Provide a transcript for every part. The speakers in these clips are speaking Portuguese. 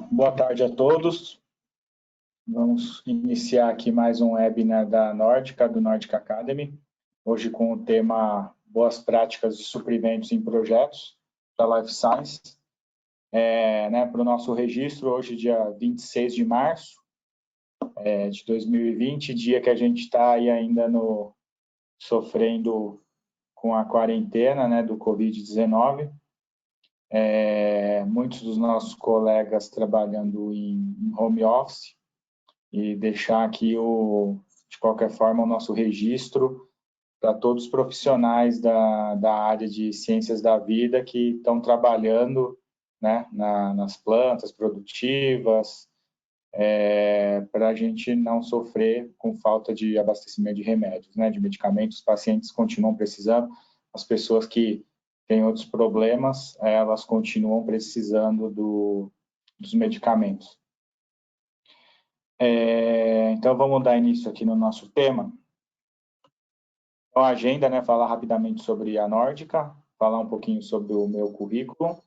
Boa tarde a todos. Vamos iniciar aqui mais um webinar da Nordica, do Nordica Academy, hoje com o tema Boas Práticas de Suprimentos em Projetos da Life Science. Para o nosso registro, hoje dia 26 de março de 2020, dia que a gente está aí ainda sofrendo com a quarentena do Covid-19. Muitos dos nossos colegas trabalhando em home office, e deixar aqui, de qualquer forma, o nosso registro para todos os profissionais da área de ciências da vida que estão trabalhando nas plantas produtivas, para a gente não sofrer com falta de abastecimento de remédios, de medicamentos. Os pacientes continuam precisando, as pessoas que têm outros problemas, elas continuam precisando dos medicamentos. Então, vamos dar início aqui no nosso tema. Então, a agenda, falar rapidamente sobre a Nordica, falar um pouquinho sobre o meu currículo,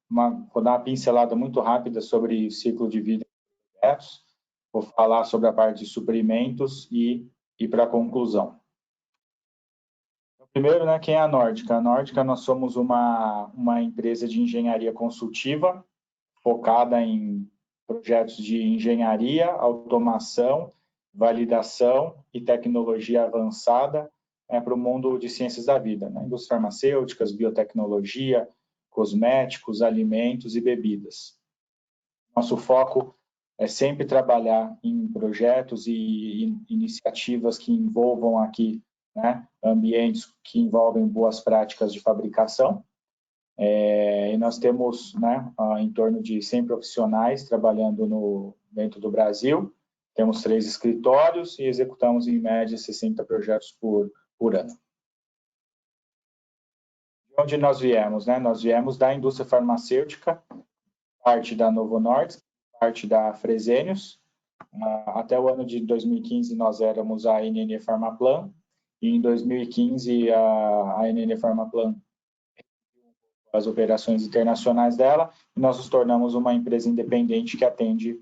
vou dar uma pincelada muito rápida sobre o ciclo de vida de projetos, vou falar sobre a parte de suprimentos e para a conclusão. Primeiro, quem é a Nordica? A Nordica, nós somos uma empresa de engenharia consultiva, focada em projetos de engenharia, automação, validação e tecnologia avançada para o mundo de ciências da vida, indústrias farmacêuticas, biotecnologia, cosméticos, alimentos e bebidas. Nosso foco é sempre trabalhar em projetos e iniciativas que envolvam aqui ambientes que envolvem boas práticas de fabricação. E nós temos em torno de 100 profissionais trabalhando dentro do Brasil, temos 3 escritórios e executamos em média 60 projetos por ano. De onde nós viemos? Nós viemos da indústria farmacêutica, parte da Novo Nordisk, parte da Fresenius. Até o ano de 2015 nós éramos a NN Pharmaplan, e em 2015 a NN Pharmaplan as operações internacionais dela, e nós nos tornamos uma empresa independente que atende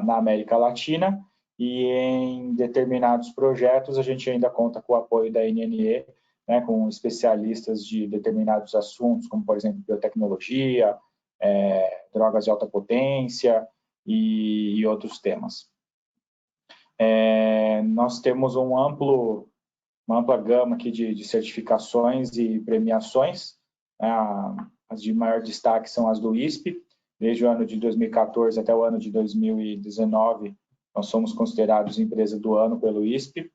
na América Latina, e em determinados projetos a gente ainda conta com o apoio da NNE, com especialistas de determinados assuntos, como, por exemplo, biotecnologia, drogas de alta potência e outros temas. Nós temos uma ampla gama aqui de certificações e premiações. As de maior destaque são as do ISP. Desde o ano de 2014 até o ano de 2019, nós somos considerados empresa do ano pelo ISP,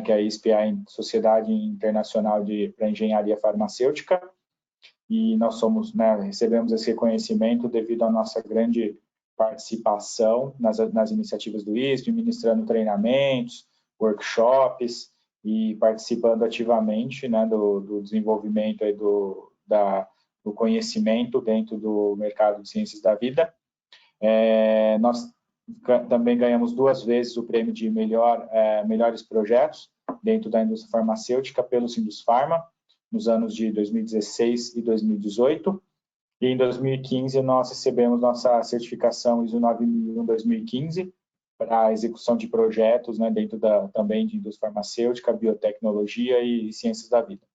que a ISP é a Sociedade Internacional para Engenharia Farmacêutica, e nós recebemos esse reconhecimento devido à nossa grande participação nas iniciativas do ISP, ministrando treinamentos, workshops e participando ativamente do desenvolvimento aí do conhecimento dentro do mercado de ciências da vida. Nós também ganhamos 2 vezes o prêmio de melhores projetos dentro da indústria farmacêutica pelo Sindusfarma, nos anos de 2016 e 2018. E em 2015 nós recebemos nossa certificação ISO 9001-2015 para a execução de projetos dentro também de indústria farmacêutica, biotecnologia e ciências da vida.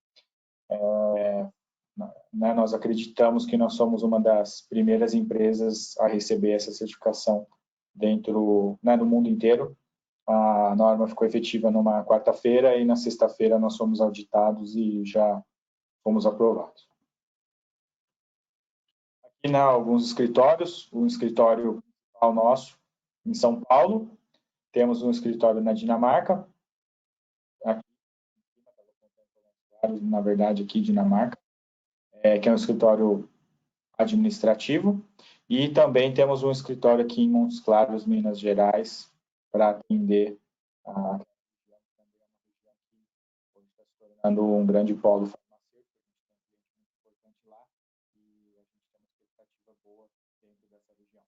Nós acreditamos que nós somos uma das primeiras empresas a receber essa certificação dentro no mundo inteiro. A norma ficou efetiva numa quarta-feira e na sexta-feira nós fomos auditados e já fomos aprovados. Aqui alguns escritórios, um escritório nosso em São Paulo, temos um escritório na Dinamarca, aqui, na verdade aqui Dinamarca, que é um escritório administrativo, e também temos um escritório aqui em Montes Claros, Minas Gerais, para atender a região que está se tornando um grande polo farmacêutico. A gente tem um cliente muito importante lá e a gente tem uma expectativa boa dentro dessa região.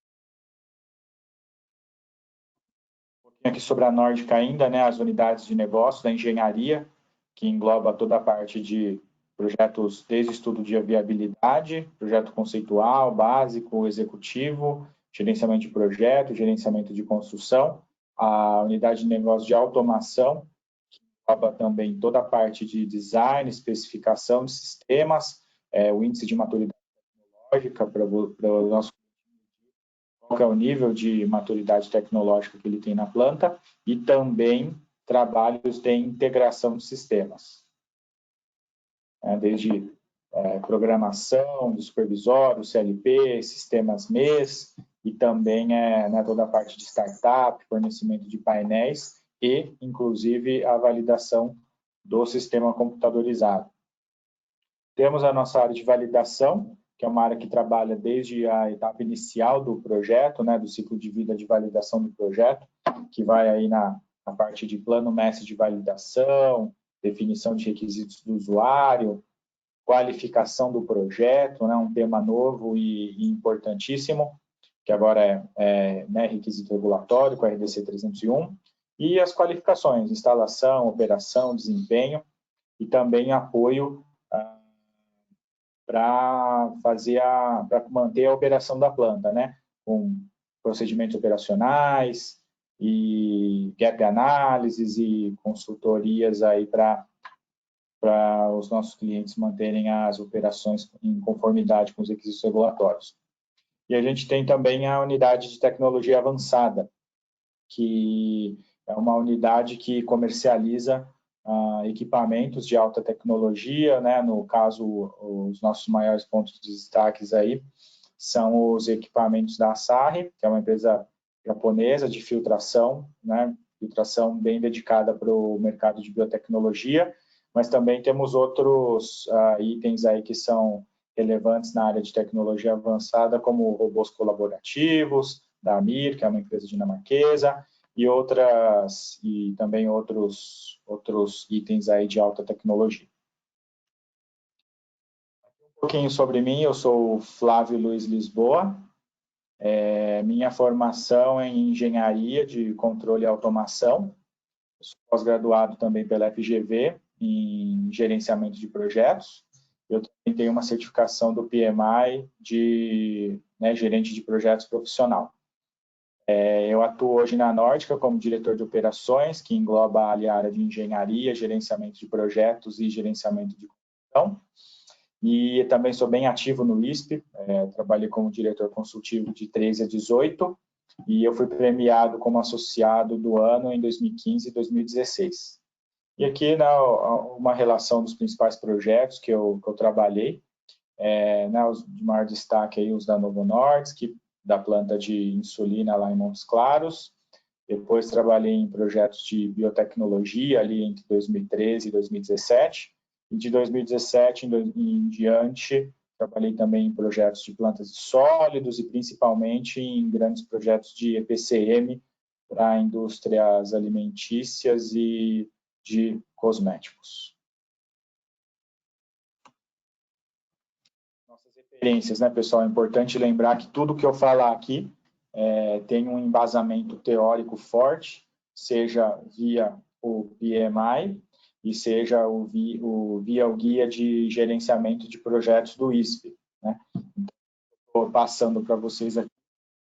Um pouquinho aqui sobre a Nordica ainda, as unidades de negócio da engenharia, que engloba toda a parte de projetos desde estudo de viabilidade, projeto conceitual, básico, executivo, gerenciamento de projeto, gerenciamento de construção, a unidade de negócio de automação, que engloba também toda a parte de design, especificação de sistemas, o índice de maturidade tecnológica para o nosso qual é o nível de maturidade tecnológica que ele tem na planta, e também trabalhos de integração de sistemas. Desde programação, do supervisório, CLP, sistemas MES, e também toda a parte de startup, fornecimento de painéis e, inclusive, a validação do sistema computadorizado. Temos a nossa área de validação, que é uma área que trabalha desde a etapa inicial do projeto, do ciclo de vida de validação do projeto, que vai aí na parte de plano mestre de validação, definição de requisitos do usuário, qualificação do projeto, um tema novo e importantíssimo, que agora é requisito regulatório, com a RDC 301, e as qualificações, instalação, operação, desempenho, e também apoio para manter a operação da planta, com procedimentos operacionais e gap análises e consultorias aí para os nossos clientes manterem as operações em conformidade com os requisitos regulatórios. E a gente tem também a unidade de tecnologia avançada, que é uma unidade que comercializa equipamentos de alta tecnologia, no caso, os nossos maiores pontos de destaques aí são os equipamentos da Asahi, que é uma empresa japonesa de filtração, filtração bem dedicada para o mercado de biotecnologia, mas também temos outros itens aí que são relevantes na área de tecnologia avançada, como robôs colaborativos, da Amir, que é uma empresa dinamarquesa, e também outros itens aí de alta tecnologia. Um pouquinho sobre mim, eu sou o Flávio Luiz Lisboa. Minha formação é em engenharia de controle e automação. Eu sou pós-graduado também pela FGV em gerenciamento de projetos. Eu também tenho uma certificação do PMI de gerente de projetos profissional. Eu atuo hoje na Nórdica como diretor de operações, que engloba a área de engenharia, gerenciamento de projetos e gerenciamento de construção. E também sou bem ativo no ISP, trabalhei como diretor consultivo de 13 a 18, e eu fui premiado como associado do ano em 2015 e 2016. E aqui, uma relação dos principais projetos que eu trabalhei, os de maior destaque aí, os da Novo Nordisk, da planta de insulina lá em Montes Claros. Depois trabalhei em projetos de biotecnologia ali entre 2013 e 2017. E de 2017 em diante, trabalhei também em projetos de plantas de sólidos e principalmente em grandes projetos de EPCM para indústrias alimentícias e de cosméticos. Nossas referências, pessoal? É importante lembrar que tudo que eu falar aqui tem um embasamento teórico forte, seja via o PMI e seja via o Guia de Gerenciamento de Projetos do ISP. Estou passando para vocês aqui,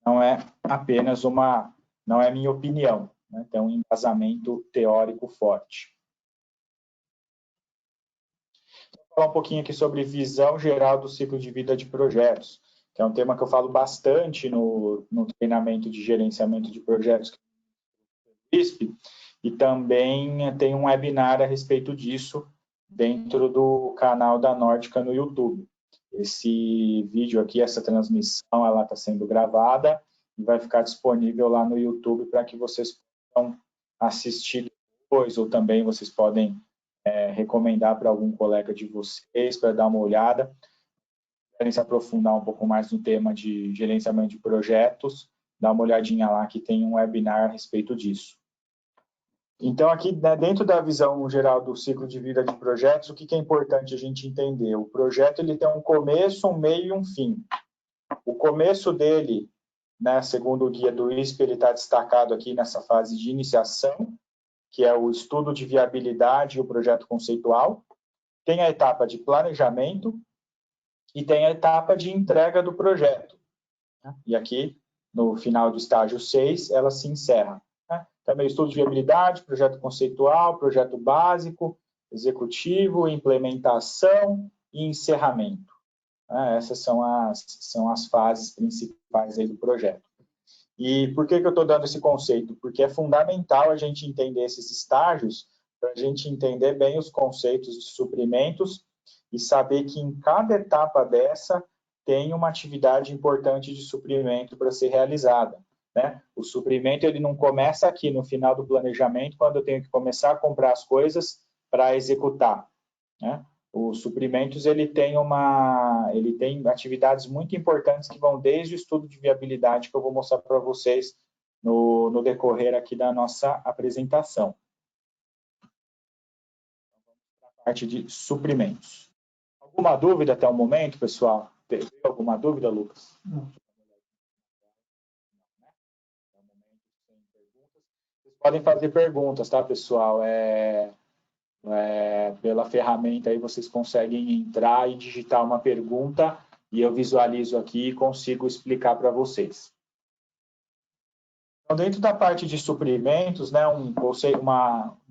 não é apenas não é minha opinião, tem um embasamento teórico forte. Vou falar um pouquinho aqui sobre visão geral do ciclo de vida de projetos, que é um tema que eu falo bastante no treinamento de gerenciamento de projetos do ISP, e também tem um webinar a respeito disso dentro do canal da Nórdica no YouTube. Esse vídeo aqui, essa transmissão, ela está sendo gravada e vai ficar disponível lá no YouTube para que vocês possam assistir depois, ou também vocês podem recomendar para algum colega de vocês para dar uma olhada. Querem se aprofundar um pouco mais no tema de gerenciamento de projetos, dá uma olhadinha lá que tem um webinar a respeito disso. Então, aqui, dentro da visão geral do ciclo de vida de projetos, o que é importante a gente entender? O projeto ele tem um começo, um meio e um fim. O começo dele, segundo o guia do ISP, ele está destacado aqui nessa fase de iniciação, que é o estudo de viabilidade e o projeto conceitual. tem a etapa de planejamento e tem a etapa de entrega do projeto. E aqui, no final do estágio 6, ela se encerra. Também estudo de viabilidade, projeto conceitual, projeto básico, executivo, implementação e encerramento. Essas são as fases principais aí do projeto. E por que eu estou dando esse conceito? Porque é fundamental a gente entender esses estágios para a gente entender bem os conceitos de suprimentos e saber que em cada etapa dessa tem uma atividade importante de suprimento para ser realizada. Né? O suprimento ele não começa aqui no final do planejamento, quando eu tenho que começar a comprar as coisas para executar. Né? Os suprimentos ele tem atividades muito importantes que vão desde o estudo de viabilidade, que eu vou mostrar para vocês no decorrer aqui da nossa apresentação. A parte de suprimentos. Alguma dúvida até o momento, pessoal? Teve alguma dúvida, Lucas? Não. Vocês podem fazer perguntas, tá, pessoal? Pela ferramenta aí vocês conseguem entrar e digitar uma pergunta e eu visualizo aqui e consigo explicar para vocês. Então, dentro da parte de suprimentos, né, um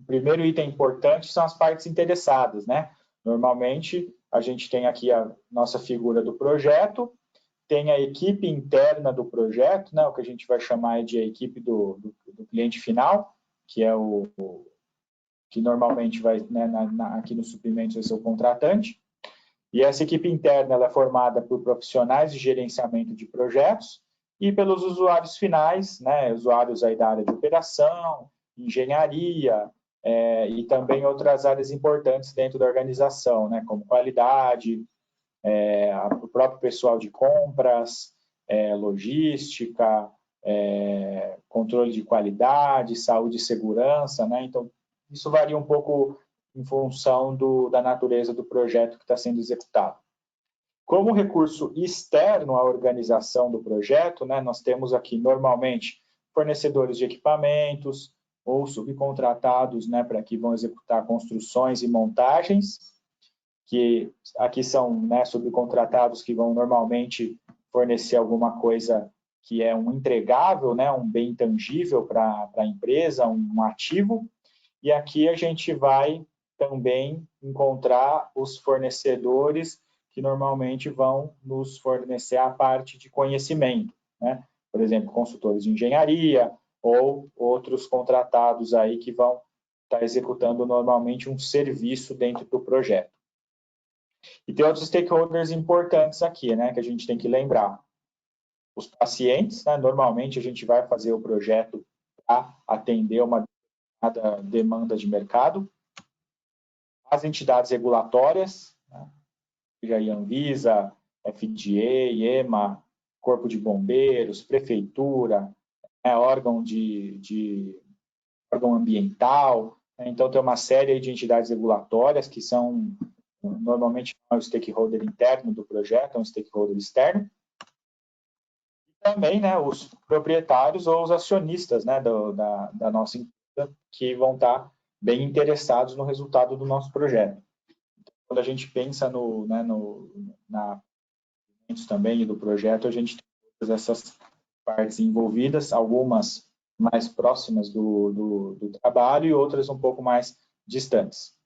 primeiro item importante são as partes interessadas, né? Normalmente, a gente tem aqui a nossa figura do projeto, tem a equipe interna do projeto, né, o que a gente vai chamar de a equipe do cliente final, que é que normalmente vai, né, aqui no suprimentos vai ser o contratante. E essa equipe interna ela é formada por profissionais de gerenciamento de projetos e pelos usuários finais, né, usuários aí da área de operação, engenharia, e também outras áreas importantes dentro da organização, né, como qualidade, o próprio pessoal de compras, logística, controle de qualidade, saúde e segurança, né? Então, isso varia um pouco em função da natureza do projeto que está sendo executado. Como recurso externo à organização do projeto, né, nós temos aqui, normalmente, fornecedores de equipamentos ou subcontratados, né, para que vão executar construções e montagens, que aqui são, né, subcontratados que vão normalmente fornecer alguma coisa que é um entregável, né, um bem tangível para a empresa, um ativo. E aqui a gente vai também encontrar os fornecedores que normalmente vão nos fornecer a parte de conhecimento, né? Por exemplo, consultores de engenharia ou outros contratados aí que vão estar executando normalmente um serviço dentro do projeto. E tem outros stakeholders importantes aqui, né, que a gente tem que lembrar. Os pacientes, né, normalmente a gente vai fazer o projeto para atender uma demanda de mercado. As entidades regulatórias, né, já Anvisa, FDA, EMA, Corpo de Bombeiros, Prefeitura, né, órgão ambiental. Né, então, tem uma série de entidades regulatórias que são, normalmente, não é o stakeholder interno do projeto, é um stakeholder externo. E também, né, os proprietários ou os acionistas, né, da nossa empresa, que vão estar bem interessados no resultado do nosso projeto. Então, quando a gente pensa na também do projeto, a gente tem todas essas partes envolvidas, algumas mais próximas do trabalho e outras um pouco mais distantes.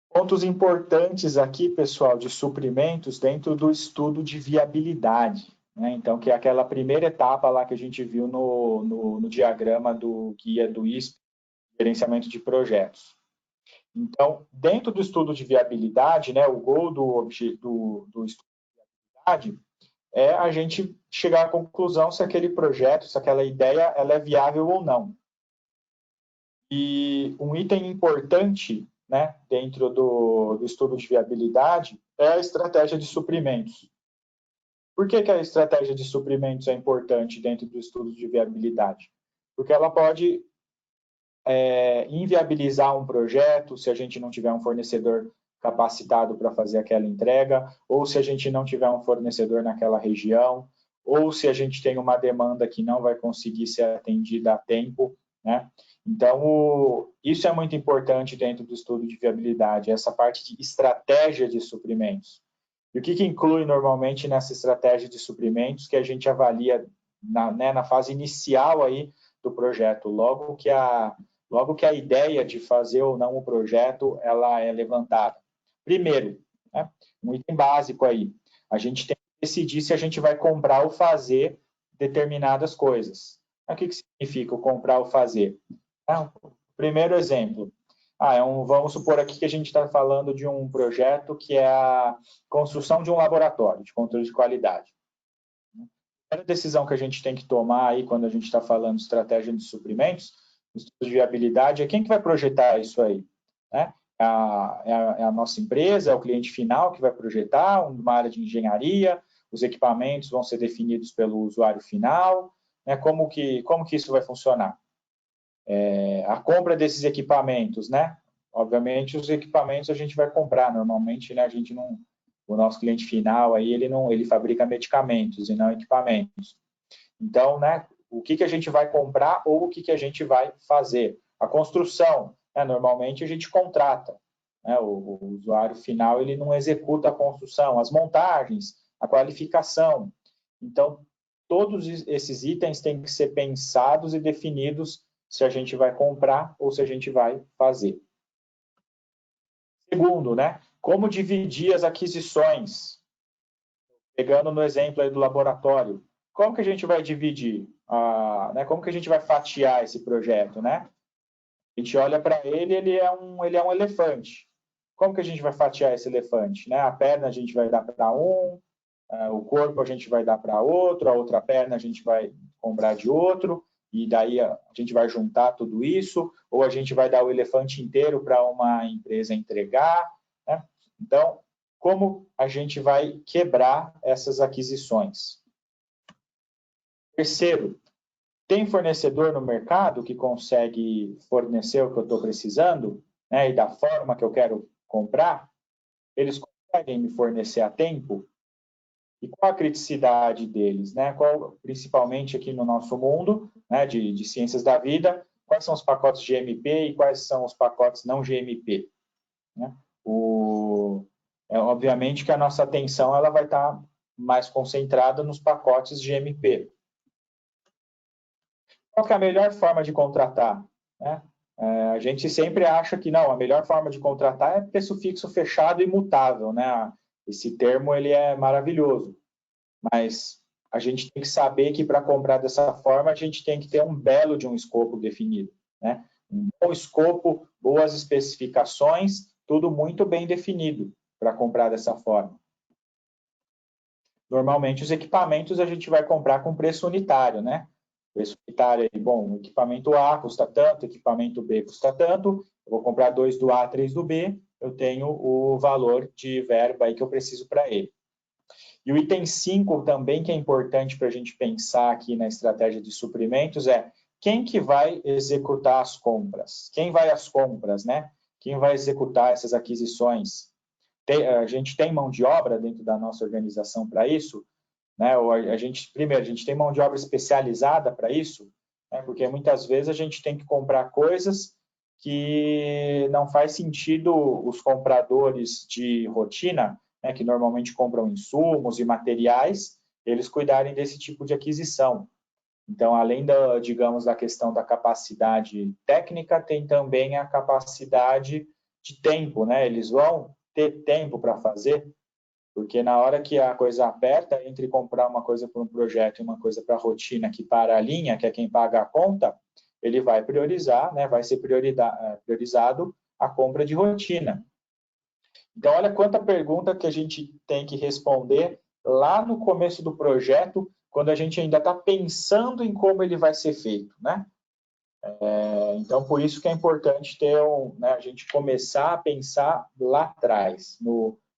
Pontos importantes aqui, pessoal, de suprimentos dentro do estudo de viabilidade, né? Então, que é aquela primeira etapa lá que a gente viu no diagrama do guia do ISP, gerenciamento de projetos. Então, dentro do estudo de viabilidade, né, o goal do estudo de viabilidade é a gente chegar à conclusão se aquele projeto, se aquela ideia, ela é viável ou não. E um item importante, né, dentro do estudo de viabilidade é a estratégia de suprimentos. Por que a estratégia de suprimentos é importante dentro do estudo de viabilidade? Porque ela pode inviabilizar um projeto se a gente não tiver um fornecedor capacitado para fazer aquela entrega, ou se a gente não tiver um fornecedor naquela região, ou se a gente tem uma demanda que não vai conseguir ser atendida a tempo, né? Então, isso é muito importante dentro do estudo de viabilidade, essa parte de estratégia de suprimentos. E o que inclui normalmente nessa estratégia de suprimentos que a gente avalia na fase inicial aí do projeto, logo que a ideia de fazer ou não o projeto ela é levantada. Primeiro, né, um item básico aí, a gente tem que decidir se a gente vai comprar ou fazer determinadas coisas. O que significa o comprar ou fazer? Primeiro exemplo, vamos supor aqui que a gente está falando de um projeto que é a construção de um laboratório de controle de qualidade. A primeira decisão que a gente tem que tomar aí quando a gente está falando de estratégia de suprimentos, estudo de viabilidade, é quem que vai projetar isso aí, né? É a nossa empresa, é o cliente final que vai projetar, uma área de engenharia, os equipamentos vão ser definidos pelo usuário final, né? Como que isso vai funcionar? A compra desses equipamentos, né? Obviamente, os equipamentos a gente vai comprar, normalmente, né? A gente não... O nosso cliente final aí, ele fabrica medicamentos e não equipamentos. Então, né, o que a gente vai comprar ou o que a gente vai fazer? A construção, né, normalmente a gente contrata, né, o usuário final ele não executa a construção, as montagens, a qualificação. Então, todos esses itens têm que ser pensados e definidos se a gente vai comprar ou se a gente vai fazer. Segundo, né, como dividir as aquisições? Pegando no exemplo aí do laboratório, como que a gente vai dividir? Né, como que a gente vai fatiar esse projeto, né? A gente olha para ele, ele é um elefante. Como que a gente vai fatiar esse elefante? Né? A perna a gente vai dar para um, o corpo a gente vai dar para outro, a outra perna a gente vai comprar de outro, e daí a gente vai juntar tudo isso, ou a gente vai dar o elefante inteiro para uma empresa entregar, né? Então, como a gente vai quebrar essas aquisições? Terceiro, tem fornecedor no mercado que consegue fornecer o que eu estou precisando, né, e da forma que eu quero comprar? Eles conseguem me fornecer a tempo? E qual a criticidade deles, né? Principalmente aqui no nosso mundo, né, de ciências da vida, quais são os pacotes GMP e quais são os pacotes não GMP? Né? Obviamente que a nossa atenção ela vai estar mais concentrada nos pacotes GMP. Qual que é a melhor forma de contratar? Né? A gente sempre acha que não, a melhor forma de contratar é preço fixo fechado e imutável, né? Esse termo ele é maravilhoso, mas a gente tem que saber que para comprar dessa forma a gente tem que ter um belo de um escopo definido, né? Um bom escopo, boas especificações, tudo muito bem definido para comprar dessa forma. Normalmente os equipamentos a gente vai comprar com preço unitário, né? Preço unitário é, bom, o equipamento A custa tanto, o equipamento B custa tanto, eu vou comprar 2 do A, 3 do B, eu tenho o valor de verba aí que eu preciso para ele. E o item 5 também, que é importante para a gente pensar aqui na estratégia de suprimentos, é quem que vai executar as compras? Quem vai às compras, né? Quem vai executar essas aquisições? A gente tem mão de obra dentro da nossa organização para isso? Né? Primeiro, a gente tem mão de obra especializada para isso, né? Porque muitas vezes a gente tem que comprar coisas que não faz sentido os compradores de rotina, né, que normalmente compram insumos e materiais, eles cuidarem desse tipo de aquisição. Então, além digamos, da questão da capacidade técnica, tem também a capacidade de tempo, né? Eles vão ter tempo para fazer, porque na hora que a coisa aperta, entre comprar uma coisa para um projeto e uma coisa para a rotina que para a linha, que é quem paga a conta, ele vai priorizar, né? Vai ser priorizado a compra de rotina. Então, olha quanta pergunta que a gente tem que responder lá no começo do projeto, quando a gente ainda está pensando em como ele vai ser feito, né? Então, por isso que é importante ter né, a gente começar a pensar lá atrás,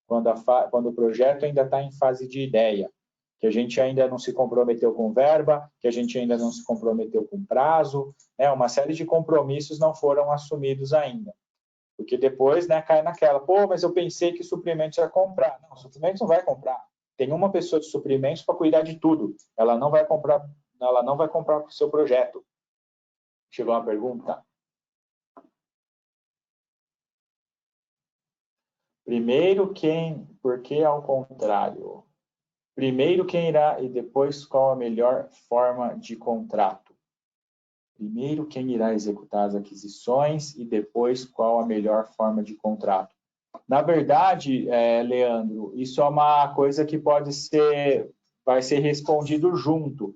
quando o projeto ainda está em fase de ideia, que a gente ainda não se comprometeu com verba, que a gente ainda não se comprometeu com prazo, né? Uma série de compromissos não foram assumidos ainda. Porque depois, né, cai naquela, pô, mas eu pensei que suprimentos ia comprar. Não, suprimentos não vai comprar. Tem uma pessoa de suprimentos para cuidar de tudo. Ela não vai comprar para o seu projeto. Chegou uma pergunta? Primeiro quem, porque ao contrário. Primeiro quem irá e depois qual a melhor forma de contrato. Primeiro quem irá executar as aquisições e depois qual a melhor forma de contrato. Na verdade, Leandro, isso é uma coisa que vai ser respondido junto.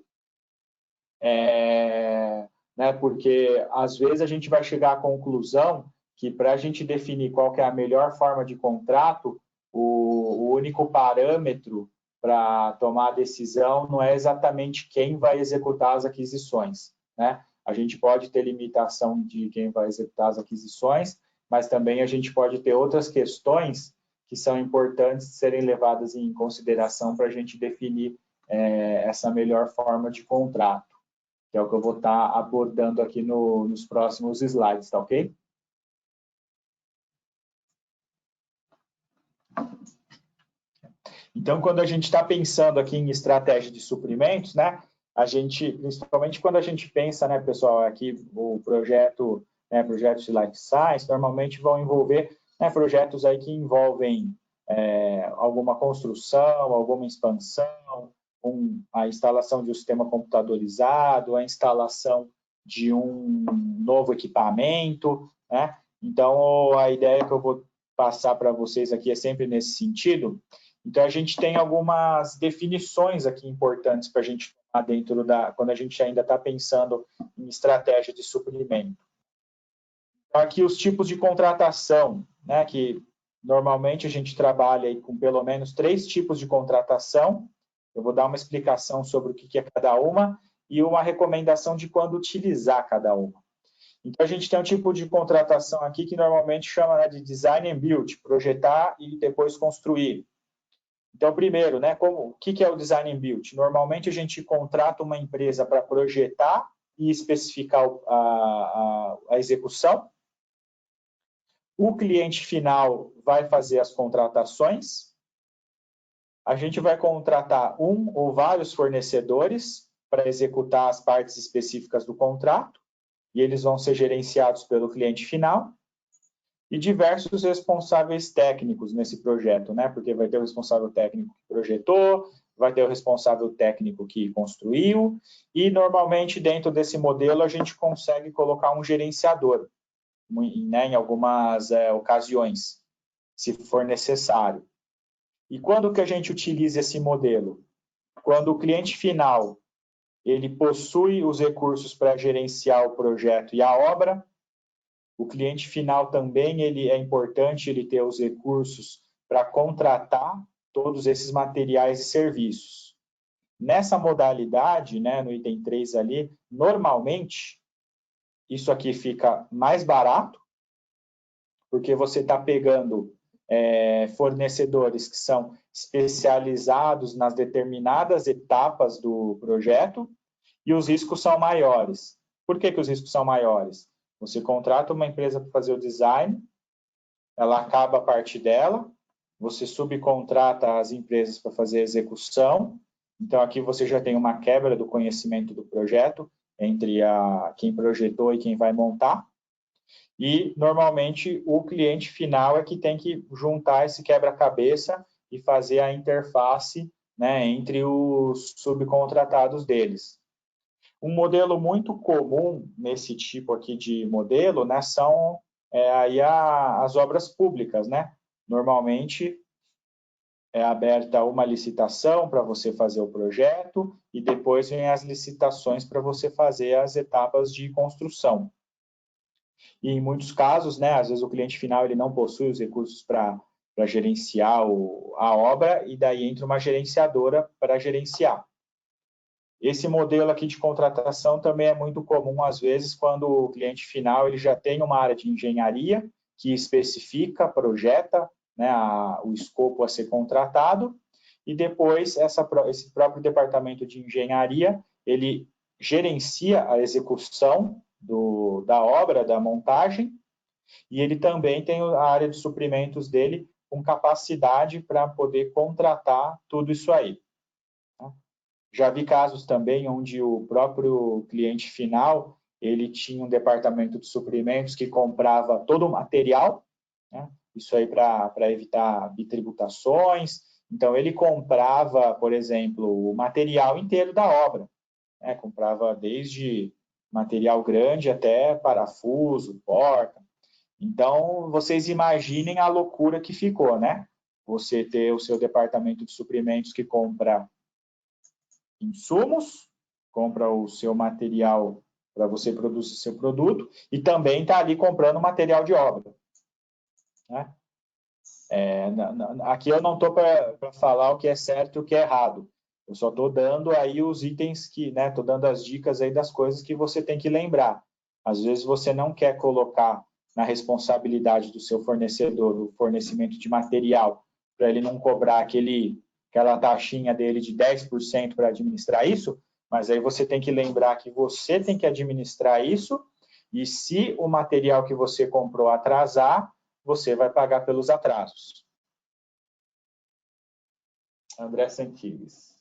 Né, porque às vezes a gente vai chegar à conclusão que para a gente definir qual que é a melhor forma de contrato, o único parâmetro para tomar a decisão não é exatamente quem vai executar as aquisições, né? A gente pode ter limitação de quem vai executar as aquisições, mas também a gente pode ter outras questões que são importantes de serem levadas em consideração para a gente definir essa melhor forma de contrato, que é o que eu vou estar abordando aqui nos próximos slides, tá ok? Então, quando a gente está pensando aqui em estratégia de suprimentos, né, a gente, principalmente quando a gente pensa, né, pessoal, aqui o projeto, projetos de Life Science, normalmente vão envolver projetos aí que envolvem alguma construção, alguma expansão, a instalação de um sistema computadorizado, a instalação de um novo equipamento, né? Então, a ideia que eu vou passar para vocês aqui é sempre nesse sentido. Então, a gente tem algumas definições aqui importantes para a gente tomar dentro quando a gente ainda está pensando em estratégia de suprimento. Então, aqui os tipos de contratação, né, que normalmente a gente trabalha aí com pelo menos 3 tipos de contratação. Eu vou dar uma explicação sobre o que é cada uma e uma recomendação de quando utilizar cada uma. Então, a gente tem um tipo de contratação aqui que normalmente chama de design and build, projetar e depois construir. Então, primeiro, né, o que é o design and build? Normalmente, a gente contrata uma empresa para projetar e especificar a execução. O cliente final vai fazer as contratações. A gente vai contratar um ou vários fornecedores para executar as partes específicas do contrato, e eles vão ser gerenciados pelo cliente final. E diversos responsáveis técnicos nesse projeto, né? Porque vai ter o responsável técnico que projetou, vai ter o responsável técnico que construiu, e normalmente dentro desse modelo a gente consegue colocar um gerenciador, né, em algumas ocasiões, se for necessário. E quando que a gente utiliza esse modelo? Quando o cliente final ele possui os recursos para gerenciar o projeto e a obra. O cliente final também é importante ele ter os recursos para contratar todos esses materiais e serviços. Nessa modalidade, né, no item 3 ali, normalmente, isso aqui fica mais barato, porque você está pegando fornecedores que são especializados nas determinadas etapas do projeto e os riscos são maiores. Por que os riscos são maiores? Você contrata uma empresa para fazer o design, ela acaba a parte dela, você subcontrata as empresas para fazer a execução, então aqui você já tem uma quebra do conhecimento do projeto entre quem projetou e quem vai montar, e normalmente o cliente final é que tem que juntar esse quebra-cabeça e fazer a interface, né, entre os subcontratados deles. Um modelo muito comum nesse tipo aqui de modelo, né, são aí as obras públicas, né? Normalmente é aberta uma licitação para você fazer o projeto e depois vem as licitações para você fazer as etapas de construção. E em muitos casos, né, às vezes o cliente final ele não possui os recursos para gerenciar a obra e daí entra uma gerenciadora para gerenciar. Esse modelo aqui de contratação também é muito comum, às vezes, quando o cliente final ele já tem uma área de engenharia que especifica, projeta, né, o escopo a ser contratado, e depois esse próprio departamento de engenharia, ele gerencia a execução da obra, da montagem, e ele também tem a área de suprimentos dele com capacidade para poder contratar tudo isso aí. Já vi casos também onde o próprio cliente final, ele tinha um departamento de suprimentos que comprava todo o material, né? isso aí para evitar bitributações. Então, ele comprava, por exemplo, o material inteiro da obra, né? Comprava desde material grande até parafuso, porta. Então, vocês imaginem a loucura que ficou, né? Você ter o seu departamento de suprimentos que compra insumos, compra o seu material para você produzir seu produto e também está ali comprando material de obra, né? Aqui eu não estou para falar o que é certo e o que é errado. Eu só estou dando aí os itens que, né? Estou dando as dicas aí das coisas que você tem que lembrar. Às vezes você não quer colocar na responsabilidade do seu fornecedor o fornecimento de material para ele não cobrar aquela taxinha dele de 10% para administrar isso, mas aí você tem que lembrar que você tem que administrar isso e se o material que você comprou atrasar, você vai pagar pelos atrasos. André Santilles.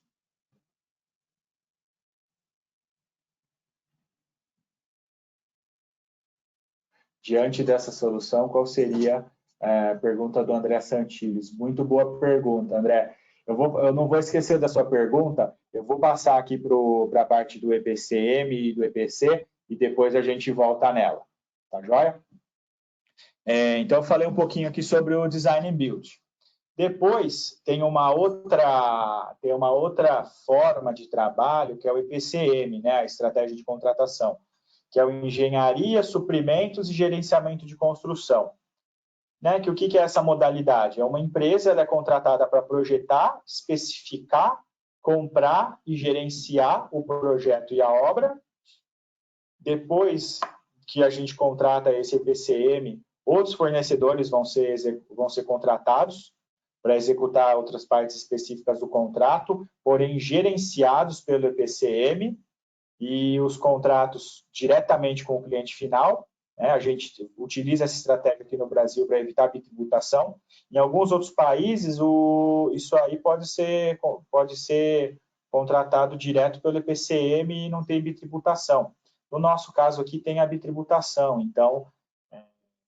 Diante dessa solução, qual seria a pergunta do André Santilles? Muito boa pergunta, André. Eu não vou esquecer da sua pergunta, eu vou passar aqui para a parte do EPCM e do EPC e depois a gente volta nela, tá joia? Então, eu falei um pouquinho aqui sobre o Design and Build. Depois, tem uma outra forma de trabalho, que é o EPCM, né, a Estratégia de Contratação, que é o Engenharia, Suprimentos e Gerenciamento de Construção. Né, o que é essa modalidade? É uma empresa, ela é contratada para projetar, especificar, comprar e gerenciar o projeto e a obra. Depois que a gente contrata esse EPCM, outros fornecedores vão ser contratados para executar outras partes específicas do contrato, porém gerenciados pelo EPCM e os contratos diretamente com o cliente final. Né? A gente utiliza essa estratégia aqui no Brasil para evitar bitributação. Em alguns outros países, isso aí pode ser contratado direto pelo EPCM e não tem bitributação. No nosso caso aqui tem a bitributação, então,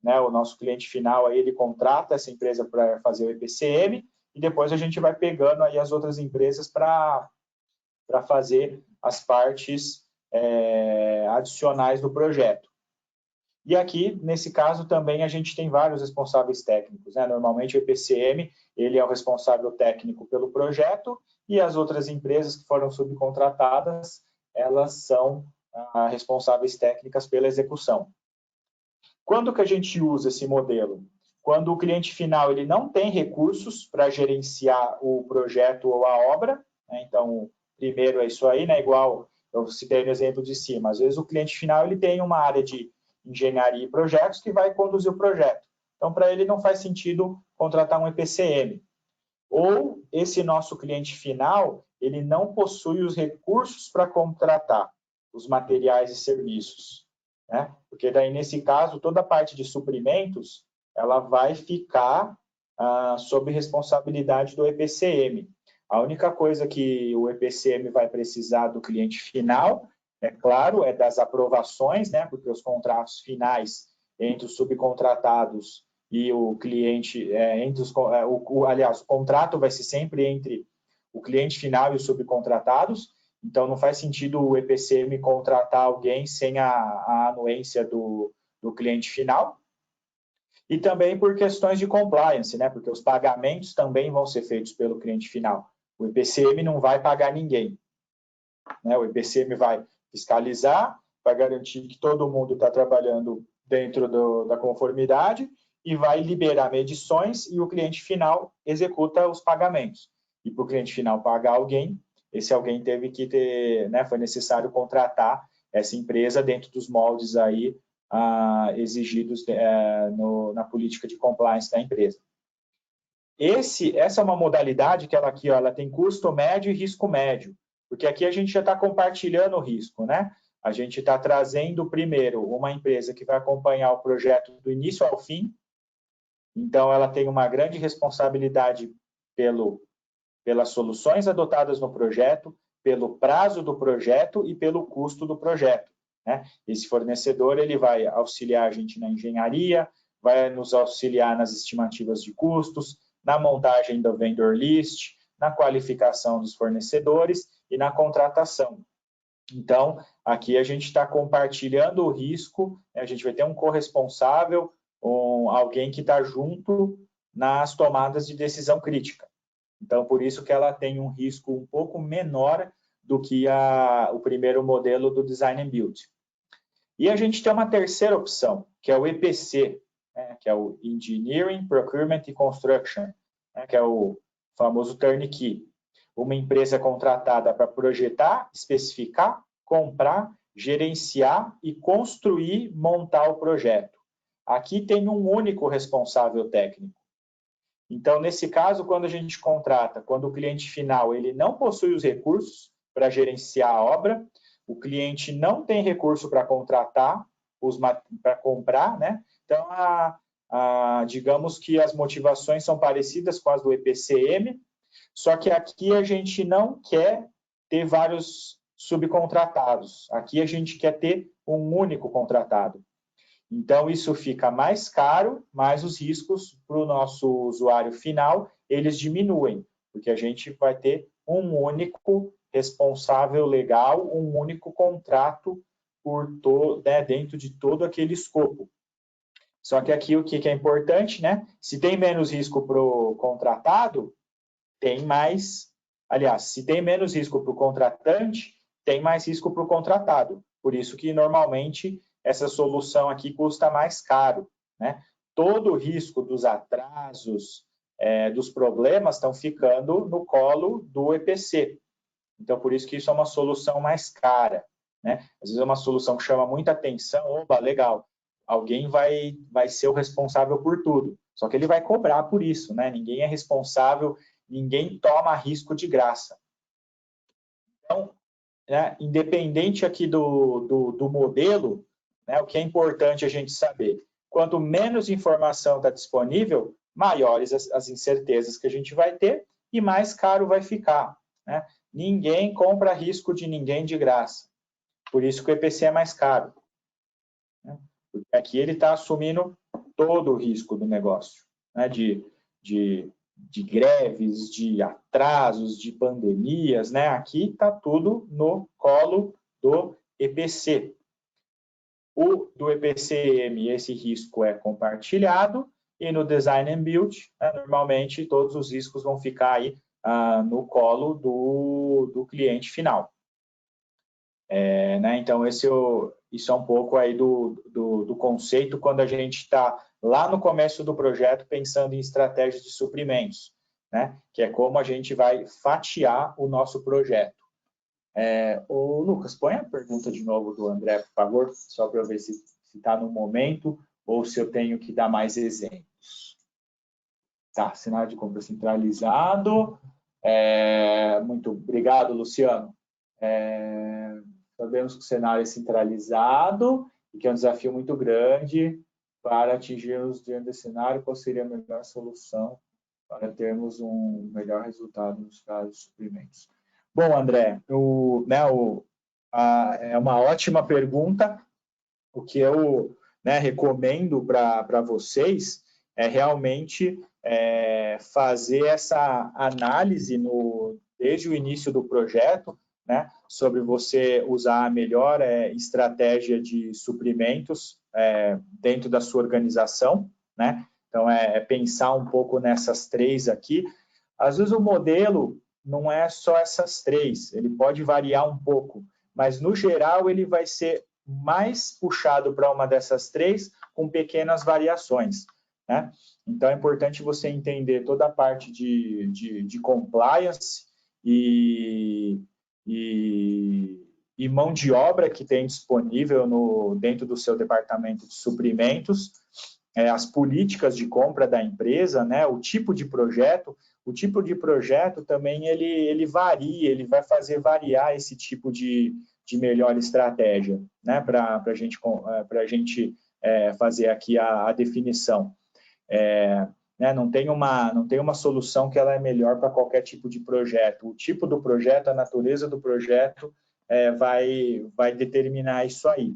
né, o nosso cliente final aí, ele contrata essa empresa para fazer o EPCM e depois a gente vai pegando aí as outras empresas para fazer as partes adicionais do projeto. E aqui, nesse caso, também a gente tem vários responsáveis técnicos, né? Normalmente o EPCM, ele é o responsável técnico pelo projeto e as outras empresas que foram subcontratadas, elas são responsáveis técnicas pela execução. Quando que a gente usa esse modelo? Quando o cliente final ele não tem recursos para gerenciar o projeto ou a obra, né? Então, primeiro é isso aí, né? Igual eu citei no exemplo de cima. Às vezes o cliente final ele tem uma área de engenharia e projetos que vai conduzir o projeto. Então, para ele não faz sentido contratar um EPCM. Ou esse nosso cliente final, ele não possui os recursos para contratar os materiais e serviços, né? Porque daí, nesse caso, toda a parte de suprimentos, ela vai ficar sob responsabilidade do EPCM. A única coisa que o EPCM vai precisar do cliente final, é claro, é das aprovações, né? Porque os contratos finais entre os subcontratados e o cliente, aliás, o contrato vai ser sempre entre o cliente final e os subcontratados, então não faz sentido o EPCM contratar alguém sem a anuência do cliente final. E também por questões de compliance, né? Porque os pagamentos também vão ser feitos pelo cliente final. O EPCM não vai pagar ninguém, né? O EPCM vai fiscalizar, vai garantir que todo mundo está trabalhando dentro da conformidade e vai liberar medições e o cliente final executa os pagamentos. E para o cliente final pagar alguém, esse alguém teve que ter, né, foi necessário contratar essa empresa dentro dos moldes aí exigidos na política de compliance da empresa. Essa é uma modalidade que ela tem custo médio e risco médio, porque aqui a gente já está compartilhando o risco, né? A gente está trazendo primeiro uma empresa que vai acompanhar o projeto do início ao fim, então ela tem uma grande responsabilidade pelas soluções adotadas no projeto, pelo prazo do projeto e pelo custo do projeto, né? Esse fornecedor ele vai auxiliar a gente na engenharia, vai nos auxiliar nas estimativas de custos, na montagem do vendor list, na qualificação dos fornecedores e na contratação. Então, aqui a gente está compartilhando o risco, a gente vai ter um corresponsável, alguém que está junto nas tomadas de decisão crítica. Então, por isso que ela tem um risco um pouco menor do que o primeiro modelo do Design and Build. E a gente tem uma terceira opção, que é o EPC, né, que é o Engineering, Procurement e Construction, né, que é o famoso turnkey. Uma empresa contratada para projetar, especificar, comprar, gerenciar e construir, montar o projeto. Aqui tem um único responsável técnico. Então, nesse caso, quando a gente contrata, quando o cliente final ele não possui os recursos para gerenciar a obra, o cliente não tem recurso para contratar, para comprar, né? Então, digamos que as motivações são parecidas com as do EPCM, só que aqui a gente não quer ter vários subcontratados. Aqui a gente quer ter um único contratado. Então, isso fica mais caro, mas os riscos para o nosso usuário final, eles diminuem, porque a gente vai ter um único responsável legal, um único contrato dentro de todo aquele escopo. Só que aqui o que é importante, né? Se tem menos risco para o contratado, tem mais... Aliás, se tem menos risco para o contratante, tem mais risco para o contratado. Por isso que, normalmente, essa solução aqui custa mais caro, né? Todo o risco dos atrasos, dos problemas, estão ficando no colo do EPC. Então, por isso que isso é uma solução mais cara, né? Às vezes é uma solução que chama muita atenção, opa, legal, alguém vai ser o responsável por tudo. Só que ele vai cobrar por isso, né? Ninguém é responsável, ninguém toma risco de graça. Então, né, independente aqui do modelo, né, o que é importante a gente saber, quanto menos informação está disponível, maiores as incertezas que a gente vai ter e mais caro vai ficar, né? Ninguém compra risco de ninguém de graça. Por isso que o EPC é mais caro, né? Porque aqui ele está assumindo todo o risco do negócio, né? De greves, de atrasos, de pandemias, né? Aqui está tudo no colo do EPC. O do EPCM, esse risco é compartilhado, e no Design and Build, né, normalmente todos os riscos vão ficar aí no colo do cliente final. Né? Então, isso é um pouco aí do conceito quando a gente está lá no começo do projeto pensando em estratégias de suprimentos, né? Que é como a gente vai fatiar o nosso projeto. O Lucas, põe a pergunta de novo do André, por favor, só para eu ver se está no momento ou se eu tenho que dar mais exemplos. Tá, cenário de compra centralizado. Muito obrigado, Luciano. Sabemos que o cenário é centralizado e que é um desafio muito grande para atingirmos diante desse cenário qual seria a melhor solução para termos um melhor resultado nos casos de suprimentos. Bom, André, é uma ótima pergunta. O que eu recomendo para vocês é realmente fazer essa análise desde o início do projeto, né, sobre você usar a melhor estratégia de suprimentos dentro da sua organização, né? Então, pensar um pouco nessas três aqui. Às vezes o modelo não é só essas três, ele pode variar um pouco, mas no geral ele vai ser mais puxado para uma dessas três com pequenas variações, né? Então, é importante você entender toda a parte de compliance e mão de obra que tem disponível dentro do seu departamento de suprimentos, as políticas de compra da empresa, né, o tipo de projeto. O tipo de projeto também ele varia, ele vai fazer variar esse tipo de melhor estratégia, né, para a gente fazer aqui a definição. Né, não tem uma solução que ela é melhor para qualquer tipo de projeto. O tipo do projeto, a natureza do projeto vai determinar isso aí.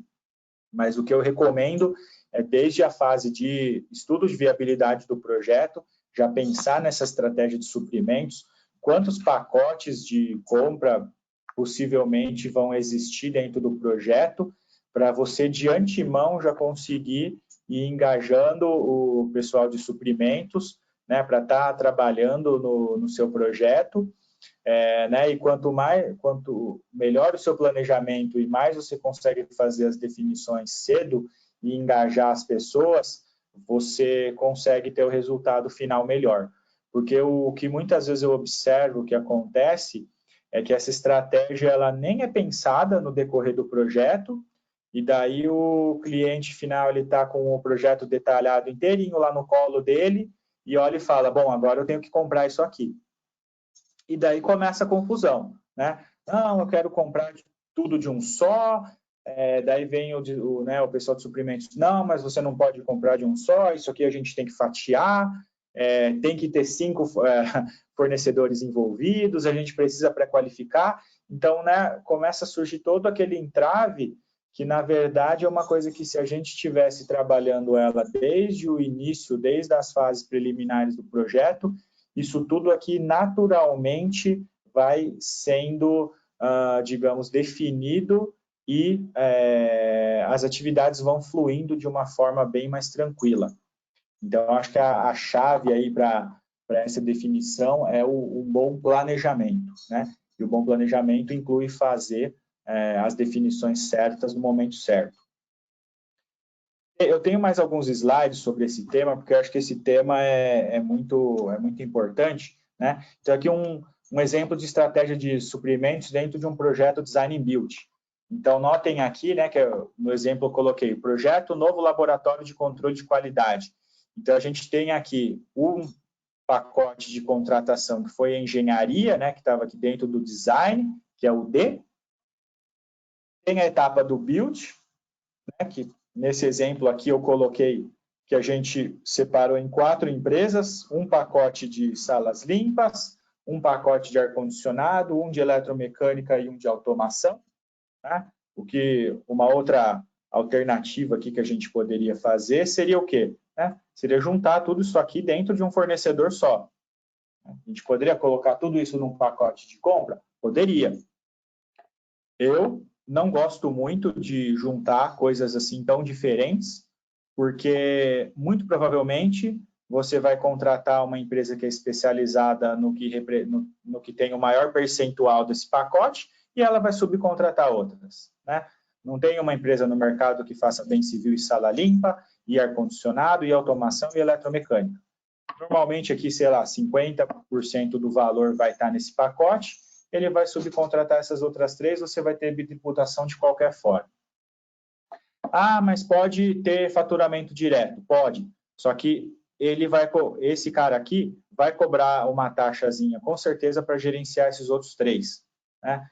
Mas o que eu recomendo é, desde a fase de estudo de viabilidade do projeto, já pensar nessa estratégia de suprimentos, quantos pacotes de compra possivelmente vão existir dentro do projeto, para você de antemão já conseguir ir engajando o pessoal de suprimentos, né, para estar trabalhando no seu projeto. Né, e quanto melhor o seu planejamento e mais você consegue fazer as definições cedo e engajar as pessoas, você consegue ter o resultado final melhor. Porque o que muitas vezes eu observo que acontece é que essa estratégia ela nem é pensada no decorrer do projeto, e daí o cliente final ele está com o projeto detalhado inteirinho lá no colo dele, e olha e fala, bom, agora eu tenho que comprar isso aqui. E daí começa a confusão, né? Não, eu quero comprar tudo de um só, daí vem o pessoal de suprimentos, não, mas você não pode comprar de um só, isso aqui a gente tem que fatiar, tem que ter 5 fornecedores envolvidos, a gente precisa pré-qualificar, então, né, começa a surgir todo aquele entrave que, na verdade, é uma coisa que se a gente estivesse trabalhando ela desde o início, desde as fases preliminares do projeto, isso tudo aqui naturalmente vai sendo, digamos, definido e as atividades vão fluindo de uma forma bem mais tranquila. Então, acho que a chave aí para essa definição é um bom planejamento, né? E o bom planejamento inclui fazer as definições certas no momento certo. Eu tenho mais alguns slides sobre esse tema, porque eu acho que esse tema é muito importante, né? Então, aqui um exemplo de estratégia de suprimentos dentro de um projeto Design and Build. Então, notem aqui, né, que no exemplo eu coloquei, projeto novo laboratório de controle de qualidade. Então, a gente tem aqui um pacote de contratação que foi a engenharia, né, que estava aqui dentro do design, que é o D. Tem a etapa do build, né, que nesse exemplo aqui eu coloquei que a gente separou em 4 empresas, um pacote de salas limpas, um pacote de ar-condicionado, um de eletromecânica e um de automação. Tá? Uma outra alternativa aqui que a gente poderia fazer seria o quê? Seria juntar tudo isso aqui dentro de um fornecedor só. A gente poderia colocar tudo isso num pacote de compra? Poderia. Eu não gosto muito de juntar coisas assim tão diferentes, porque muito provavelmente você vai contratar uma empresa que é especializada no que tem o maior percentual desse pacote e ela vai subcontratar outras, né? Não tem uma empresa no mercado que faça bem civil e sala limpa, e ar-condicionado, e automação e eletromecânica. Normalmente aqui, sei lá, 50% do valor vai estar nesse pacote, ele vai subcontratar essas outras 3, você vai ter tributação de qualquer forma. Ah, mas pode ter faturamento direto? Pode, só que esse cara aqui vai cobrar uma taxazinha, com certeza, para gerenciar esses outros 3, né?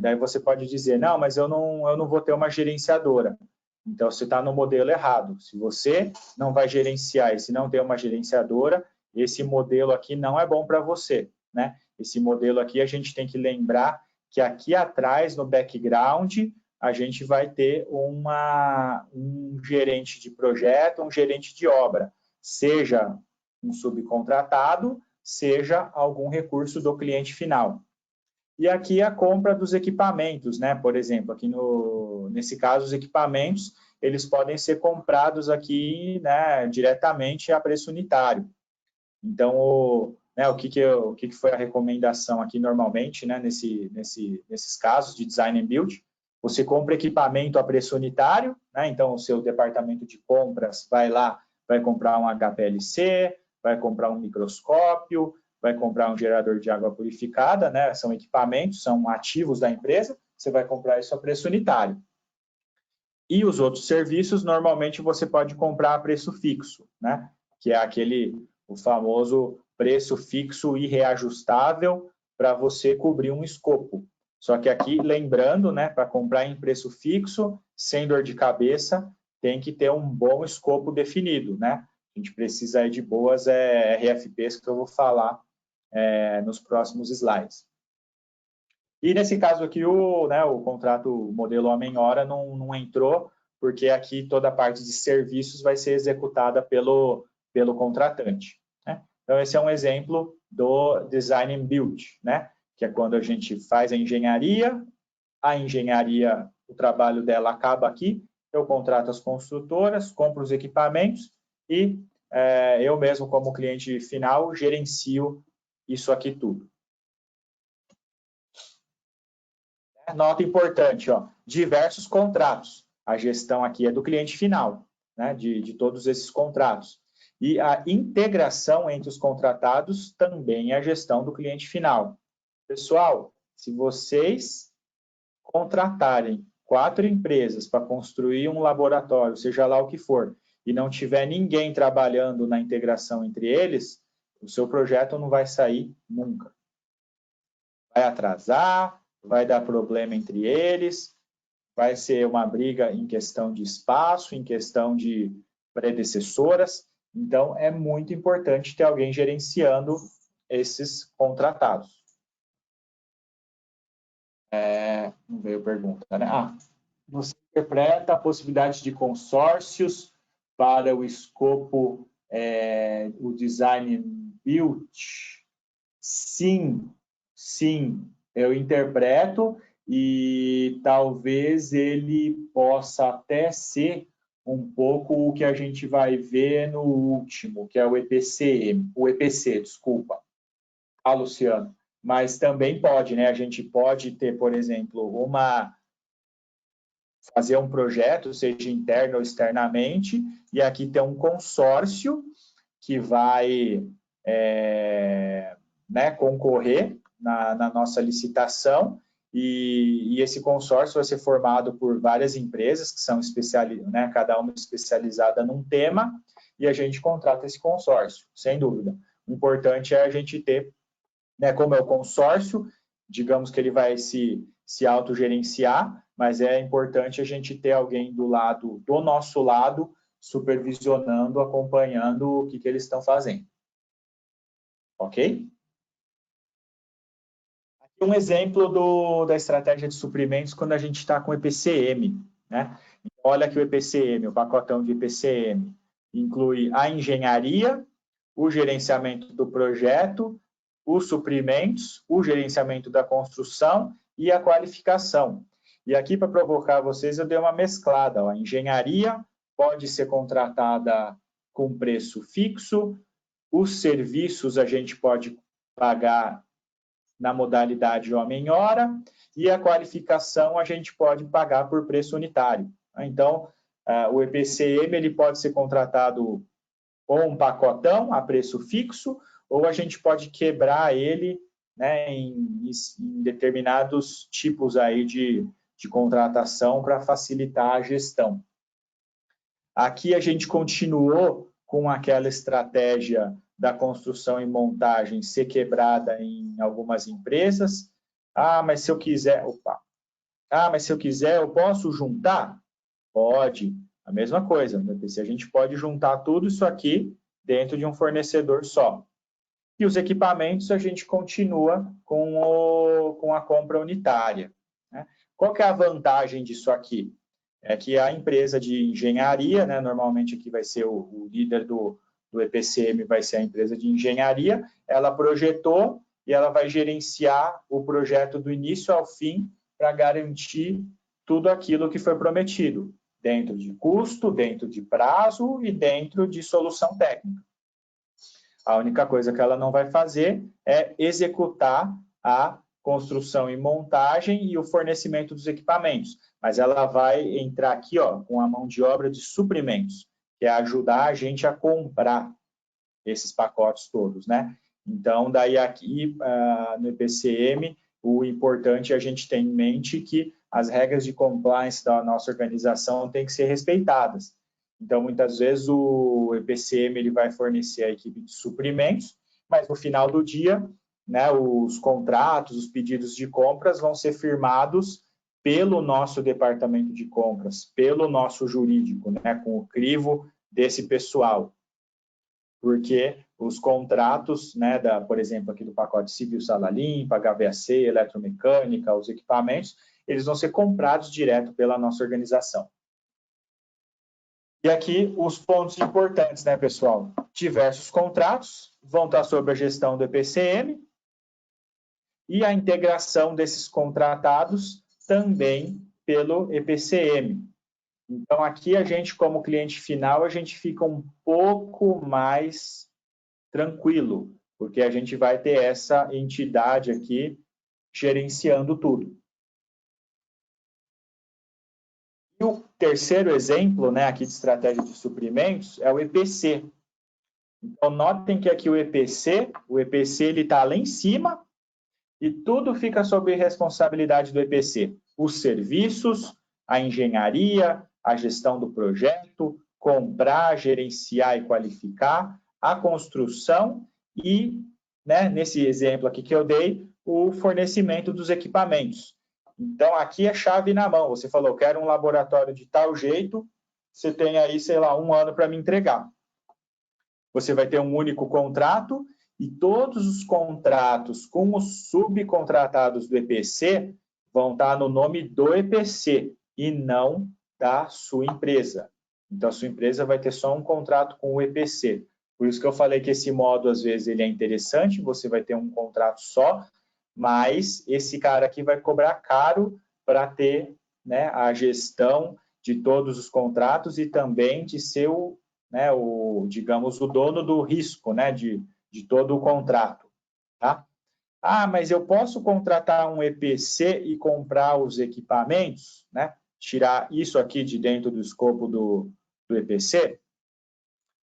Daí você pode dizer, não, mas eu não vou ter uma gerenciadora. Então, você está no modelo errado. Se você não vai gerenciar e se não tem uma gerenciadora, esse modelo aqui não é bom para você, né? Esse modelo aqui, a gente tem que lembrar que aqui atrás, no background, a gente vai ter um gerente de projeto, um gerente de obra, seja um subcontratado, seja algum recurso do cliente final. E aqui a compra dos equipamentos, né? Por exemplo, aqui nesse caso, os equipamentos, eles podem ser comprados aqui, né, diretamente a preço unitário. Então, o que foi a recomendação aqui normalmente, né, nesses casos de design and build? Você compra equipamento a preço unitário, né? Então, o seu departamento de compras vai lá, vai comprar um HPLC, vai comprar um microscópio, vai comprar um gerador de água purificada, né? São equipamentos, são ativos da empresa, você vai comprar isso a preço unitário. E os outros serviços, normalmente, você pode comprar a preço fixo, né? Que é o famoso preço fixo e reajustável para você cobrir um escopo. Só que aqui, lembrando, né, para comprar em preço fixo, sem dor de cabeça, tem que ter um bom escopo definido, né? A gente precisa aí de boas RFPs que eu vou falar nos próximos slides. E nesse caso aqui, o contrato modelo homem-hora não entrou, porque aqui toda a parte de serviços vai ser executada pelo contratante, né? Então, esse é um exemplo do Design and Build, né? Que é quando a gente faz a engenharia, o trabalho dela acaba aqui, eu contrato as construtoras, compro os equipamentos e eu mesmo, como cliente final, gerencio isso aqui tudo. Nota importante, ó, diversos contratos. A gestão aqui é do cliente final, né, de todos esses contratos. E a integração entre os contratados também é a gestão do cliente final. Pessoal, se vocês contratarem 4 empresas para construir um laboratório, seja lá o que for, e não tiver ninguém trabalhando na integração entre eles, o seu projeto não vai sair nunca. Vai atrasar, vai dar problema entre eles, vai ser uma briga em questão de espaço, em questão de predecessoras. Então, é muito importante ter alguém gerenciando esses contratados. Não veio pergunta, né? Você interpreta a possibilidade de consórcios para o escopo, o design build? Sim, eu interpreto e talvez ele possa até ser um pouco o que a gente vai ver no último, que é o EPC, desculpa, Luciano. Mas também pode, né? A gente pode ter, por exemplo, fazer um projeto, seja interno ou externamente, e aqui tem um consórcio que vai concorrer na nossa licitação, e esse consórcio vai ser formado por várias empresas que são especializadas, né, cada uma especializada num tema, e a gente contrata esse consórcio, sem dúvida. O importante é a gente ter, né, como é o consórcio, digamos que ele vai se autogerenciar, mas é importante a gente ter alguém do nosso lado, supervisionando, acompanhando o que eles estão fazendo. Ok? Aqui um exemplo da estratégia de suprimentos quando a gente está com EPCM, né? Olha aqui o EPCM, o pacotão de EPCM. Inclui a engenharia, o gerenciamento do projeto, os suprimentos, o gerenciamento da construção e a qualificação. E aqui, para provocar vocês, eu dei uma mesclada. A engenharia pode ser contratada com preço fixo, os serviços a gente pode pagar na modalidade homem-hora e a qualificação a gente pode pagar por preço unitário. Então, o EPCM ele pode ser contratado ou um pacotão a preço fixo, ou a gente pode quebrar ele, né, em determinados tipos aí de contratação para facilitar a gestão. Aqui a gente continuou com aquela estratégia da construção e montagem ser quebrada em algumas empresas. Mas se eu quiser, eu posso juntar? Pode. A mesma coisa, no EPC a gente pode juntar tudo isso aqui dentro de um fornecedor só. E os equipamentos a gente continua com a compra unitária, né? Qual que é a vantagem disso aqui? É que a empresa de engenharia, né, normalmente aqui vai ser o líder do EPCM, vai ser a empresa de engenharia, ela projetou e ela vai gerenciar o projeto do início ao fim para garantir tudo aquilo que foi prometido, dentro de custo, dentro de prazo e dentro de solução técnica. A única coisa que ela não vai fazer é executar a construção e montagem e o fornecimento dos equipamentos, mas ela vai entrar aqui, ó, com a mão de obra de suprimentos, que é ajudar a gente a comprar esses pacotes todos, né? Então, daí aqui no EPCM, o importante é a gente ter em mente que as regras de compliance da nossa organização têm que ser respeitadas. Então, muitas vezes o EPCM ele vai fornecer a equipe de suprimentos, mas no final do dia, né, os contratos, os pedidos de compras vão ser firmados pelo nosso departamento de compras, pelo nosso jurídico, né, com o crivo desse pessoal. Porque os contratos, né, por exemplo, aqui do pacote civil sala limpa, HVAC, eletromecânica, os equipamentos, eles vão ser comprados direto pela nossa organização. E aqui os pontos importantes, né, pessoal? Diversos contratos vão estar sob a gestão do EPCM e a integração desses contratados também pelo EPCM. Então, aqui a gente, como cliente final, a gente fica um pouco mais tranquilo, porque a gente vai ter essa entidade aqui gerenciando tudo. E o terceiro exemplo, né, aqui de estratégia de suprimentos, é o EPC. Então, notem que aqui o EPC ele está lá em cima e tudo fica sob responsabilidade do EPC. Os serviços, a engenharia, a gestão do projeto, comprar, gerenciar e qualificar, a construção e, né, nesse exemplo aqui que eu dei, o fornecimento dos equipamentos. Então, aqui é chave na mão. Você falou, quero um laboratório de tal jeito, você tem aí, sei lá, 1 ano para me entregar. Você vai ter um único contrato e todos os contratos com os subcontratados do EPC vão estar no nome do EPC e não da sua empresa. Então, a sua empresa vai ter só um contrato com o EPC. Por isso que eu falei que esse modo, às vezes, ele é interessante, você vai ter um contrato só, mas esse cara aqui vai cobrar caro para ter, né, a gestão de todos os contratos e também de ser digamos, o dono do risco, né, de todo o contrato. Tá? Ah, mas eu posso contratar um EPC e comprar os equipamentos, né? Tirar isso aqui de dentro do escopo do EPC?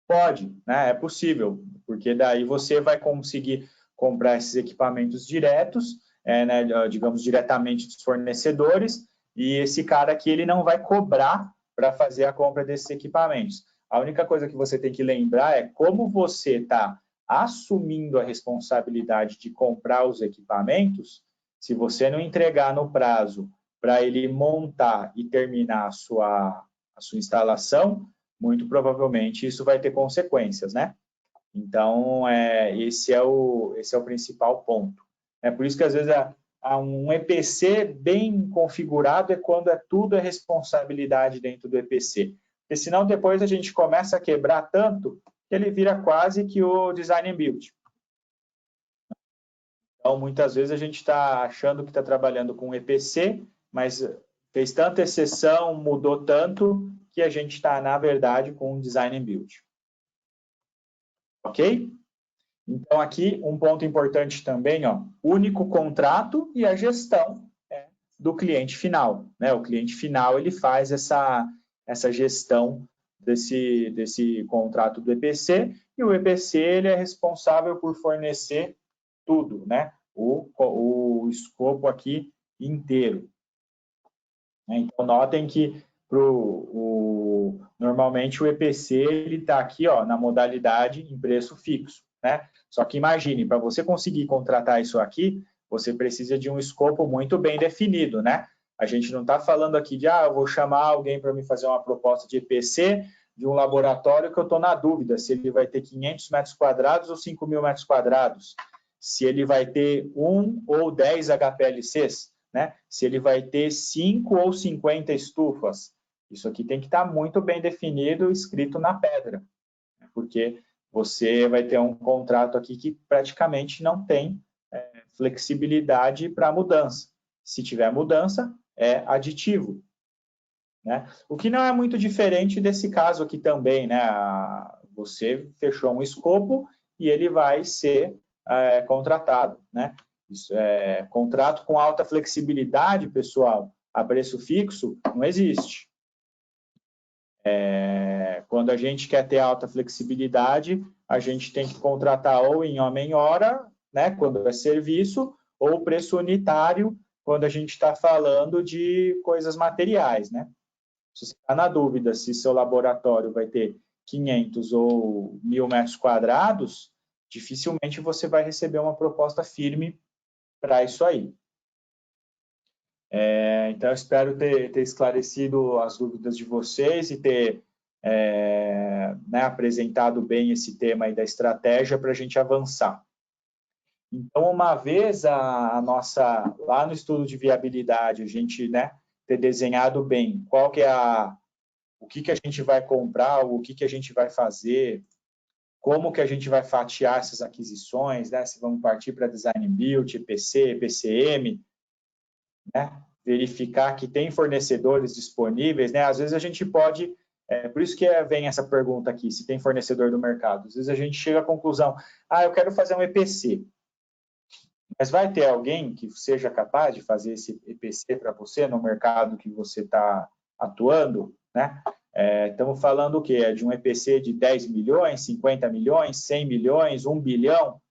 Pode, né? É possível, porque daí você vai conseguir comprar esses equipamentos diretos, né, digamos, diretamente dos fornecedores, e esse cara aqui ele não vai cobrar para fazer a compra desses equipamentos. A única coisa que você tem que lembrar é como você está assumindo a responsabilidade de comprar os equipamentos, se você não entregar no prazo para ele montar e terminar a sua instalação, muito provavelmente isso vai ter consequências, né? Então, esse é o principal ponto. É por isso que, às vezes, um EPC bem configurado é quando tudo é responsabilidade dentro do EPC. Porque senão depois a gente começa a quebrar tanto que ele vira quase que o design and build. Então, muitas vezes a gente está achando que está trabalhando com EPC, mas fez tanta exceção, mudou tanto, que a gente está, na verdade, com um design and build. Ok? Então, aqui, um ponto importante também, ó, único contrato e a gestão do cliente final. Né? O cliente final, ele faz essa gestão desse contrato do EPC, e o EPC ele é responsável por fornecer tudo, né? O escopo aqui inteiro. Então, notem que normalmente o EPC ele está aqui ó, na modalidade em preço fixo. Né? Só que imagine, para você conseguir contratar isso aqui, você precisa de um escopo muito bem definido. Né? A gente não está falando aqui de, eu vou chamar alguém para me fazer uma proposta de EPC de um laboratório que eu estou na dúvida se ele vai ter 500 metros quadrados ou 5.000 metros quadrados, se ele vai ter 1 ou 10 HPLCs, né? Se ele vai ter 5 ou 50 estufas. Isso aqui tem que estar muito bem definido, escrito na pedra, porque você vai ter um contrato aqui que praticamente não tem flexibilidade para mudança. Se tiver mudança, é aditivo. Né? O que não é muito diferente desse caso aqui também. Né? Você fechou um escopo e ele vai ser contratado. Né? Isso contrato com alta flexibilidade, pessoal, a preço fixo, não existe. Quando a gente quer ter alta flexibilidade, a gente tem que contratar ou em homem-hora, né, quando é serviço, ou preço unitário, quando a gente está falando de coisas materiais. Né? Se você está na dúvida se seu laboratório vai ter 500 ou 1.000 metros quadrados, dificilmente você vai receber uma proposta firme para isso aí. Então, eu espero ter esclarecido as dúvidas de vocês e ter apresentado bem esse tema aí da estratégia para a gente avançar. Então, uma vez lá no estudo de viabilidade, a gente ter desenhado bem qual que é o que a gente vai comprar, o que a gente vai fazer, como que a gente vai fatiar essas aquisições, né? Se vamos partir para Design Build, EPC, EPCM, né? Verificar que tem fornecedores disponíveis, né? Às vezes a gente pode, por isso que vem essa pergunta aqui, se tem fornecedor do mercado. Às vezes a gente chega à conclusão, eu quero fazer um EPC. Mas vai ter alguém que seja capaz de fazer esse EPC para você no mercado que você está atuando, né? Estamos falando o quê? De um EPC de 10 milhões, 50 milhões, 100 milhões, 1 bilhão?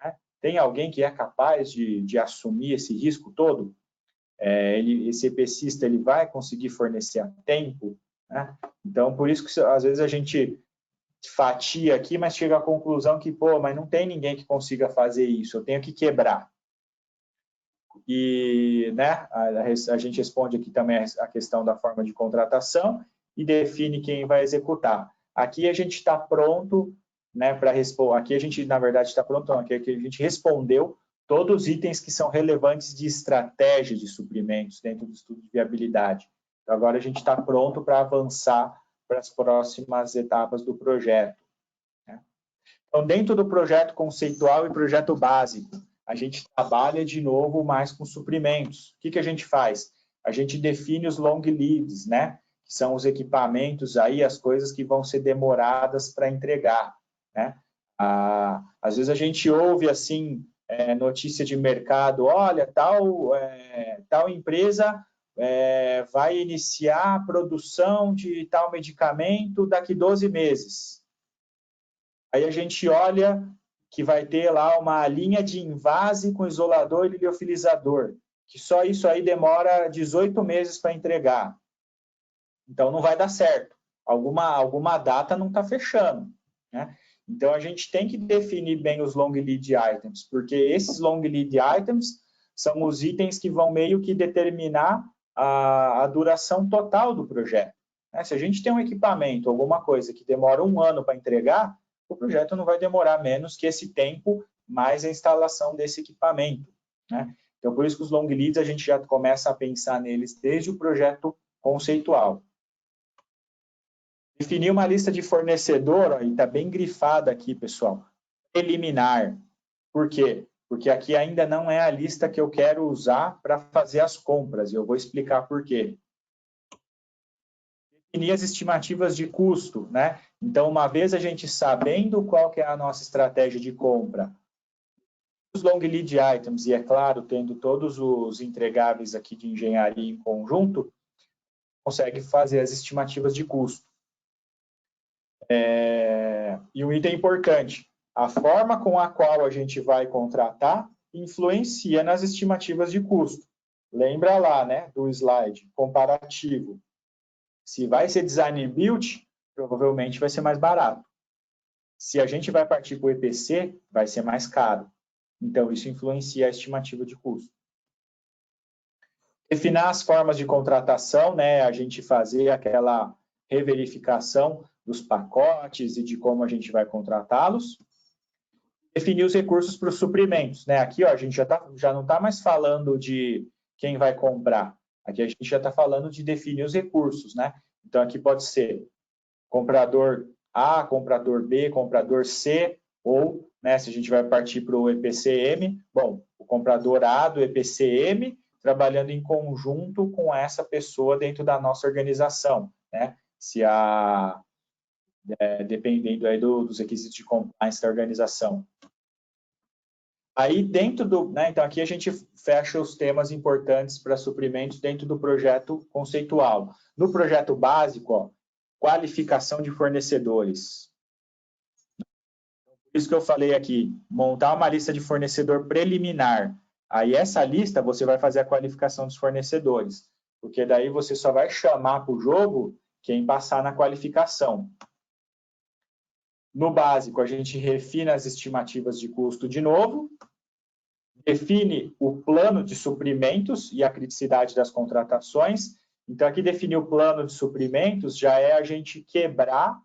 Né? Tem alguém que é capaz de assumir esse risco todo? Esse EPCista ele vai conseguir fornecer a tempo? Né? Então, por isso que às vezes a gente fatia aqui, mas chega à conclusão que, mas não tem ninguém que consiga fazer isso, eu tenho que quebrar. E, né, a gente responde aqui também a questão da forma de contratação e define quem vai executar. Aqui a gente está pronto, né, para responder. Aqui a gente, na verdade, está pronto, não, aqui a gente respondeu todos os itens que são relevantes de estratégia de suprimentos dentro do estudo de viabilidade. Então, agora a gente está pronto para avançar para as próximas etapas do projeto. Né? Então, dentro do projeto conceitual e projeto básico, a gente trabalha de novo mais com suprimentos. O que a gente faz? A gente define os long leads, né? Que são os equipamentos aí, as coisas que vão ser demoradas para entregar, né? Às vezes a gente ouve assim notícia de mercado, olha, tal empresa vai iniciar a produção de tal medicamento daqui 12 meses. Aí a gente olha que vai ter lá uma linha de invase com isolador e liofilizador, que só isso aí demora 18 meses para entregar. Então, não vai dar certo. Alguma data não está fechando. Né? Então, a gente tem que definir bem os long lead items, porque esses long lead items são os itens que vão meio que determinar a duração total do projeto. Né? Se a gente tem um equipamento, alguma coisa que demora 1 ano para entregar, o projeto não vai demorar menos que esse tempo mais a instalação desse equipamento. Né? Então, por isso que os long leads a gente já começa a pensar neles desde o projeto conceitual. Definir uma lista de fornecedor, e está bem grifada aqui, pessoal, preliminar. Por quê? Porque aqui ainda não é a lista que eu quero usar para fazer as compras, e eu vou explicar por quê. Definir as estimativas de custo, né? Então, uma vez a gente sabendo qual que é a nossa estratégia de compra, os long lead items, e é claro, tendo todos os entregáveis aqui de engenharia em conjunto, consegue fazer as estimativas de custo. E um item importante, a forma com a qual a gente vai contratar influencia nas estimativas de custo. Lembra lá, né, do slide comparativo. Se vai ser design build, provavelmente vai ser mais barato. Se a gente vai partir para o EPC, vai ser mais caro. Então, isso influencia a estimativa de custo. Definir as formas de contratação, né? A gente fazer aquela reverificação dos pacotes e de como a gente vai contratá-los. Definir os recursos para os suprimentos, né? Aqui, ó, a gente já não está mais falando de quem vai comprar. Aqui a gente já está falando de definir os recursos, né? Então, aqui pode ser comprador A, comprador B, comprador C, ou, né, se a gente vai partir para o EPCM, bom, o comprador A do EPCM trabalhando em conjunto com essa pessoa dentro da nossa organização, né? Dependendo aí dos requisitos de compliance da organização. Aí dentro do, né, então aqui a gente fecha os temas importantes para suprimentos dentro do projeto conceitual. No projeto básico, ó, qualificação de fornecedores. Por isso que eu falei aqui, montar uma lista de fornecedor preliminar. Aí essa lista você vai fazer a qualificação dos fornecedores, porque daí você só vai chamar para o jogo quem passar na qualificação. No básico, a gente refina as estimativas de custo de novo, define o plano de suprimentos e a criticidade das contratações. Então, aqui definir o plano de suprimentos já é a gente quebrar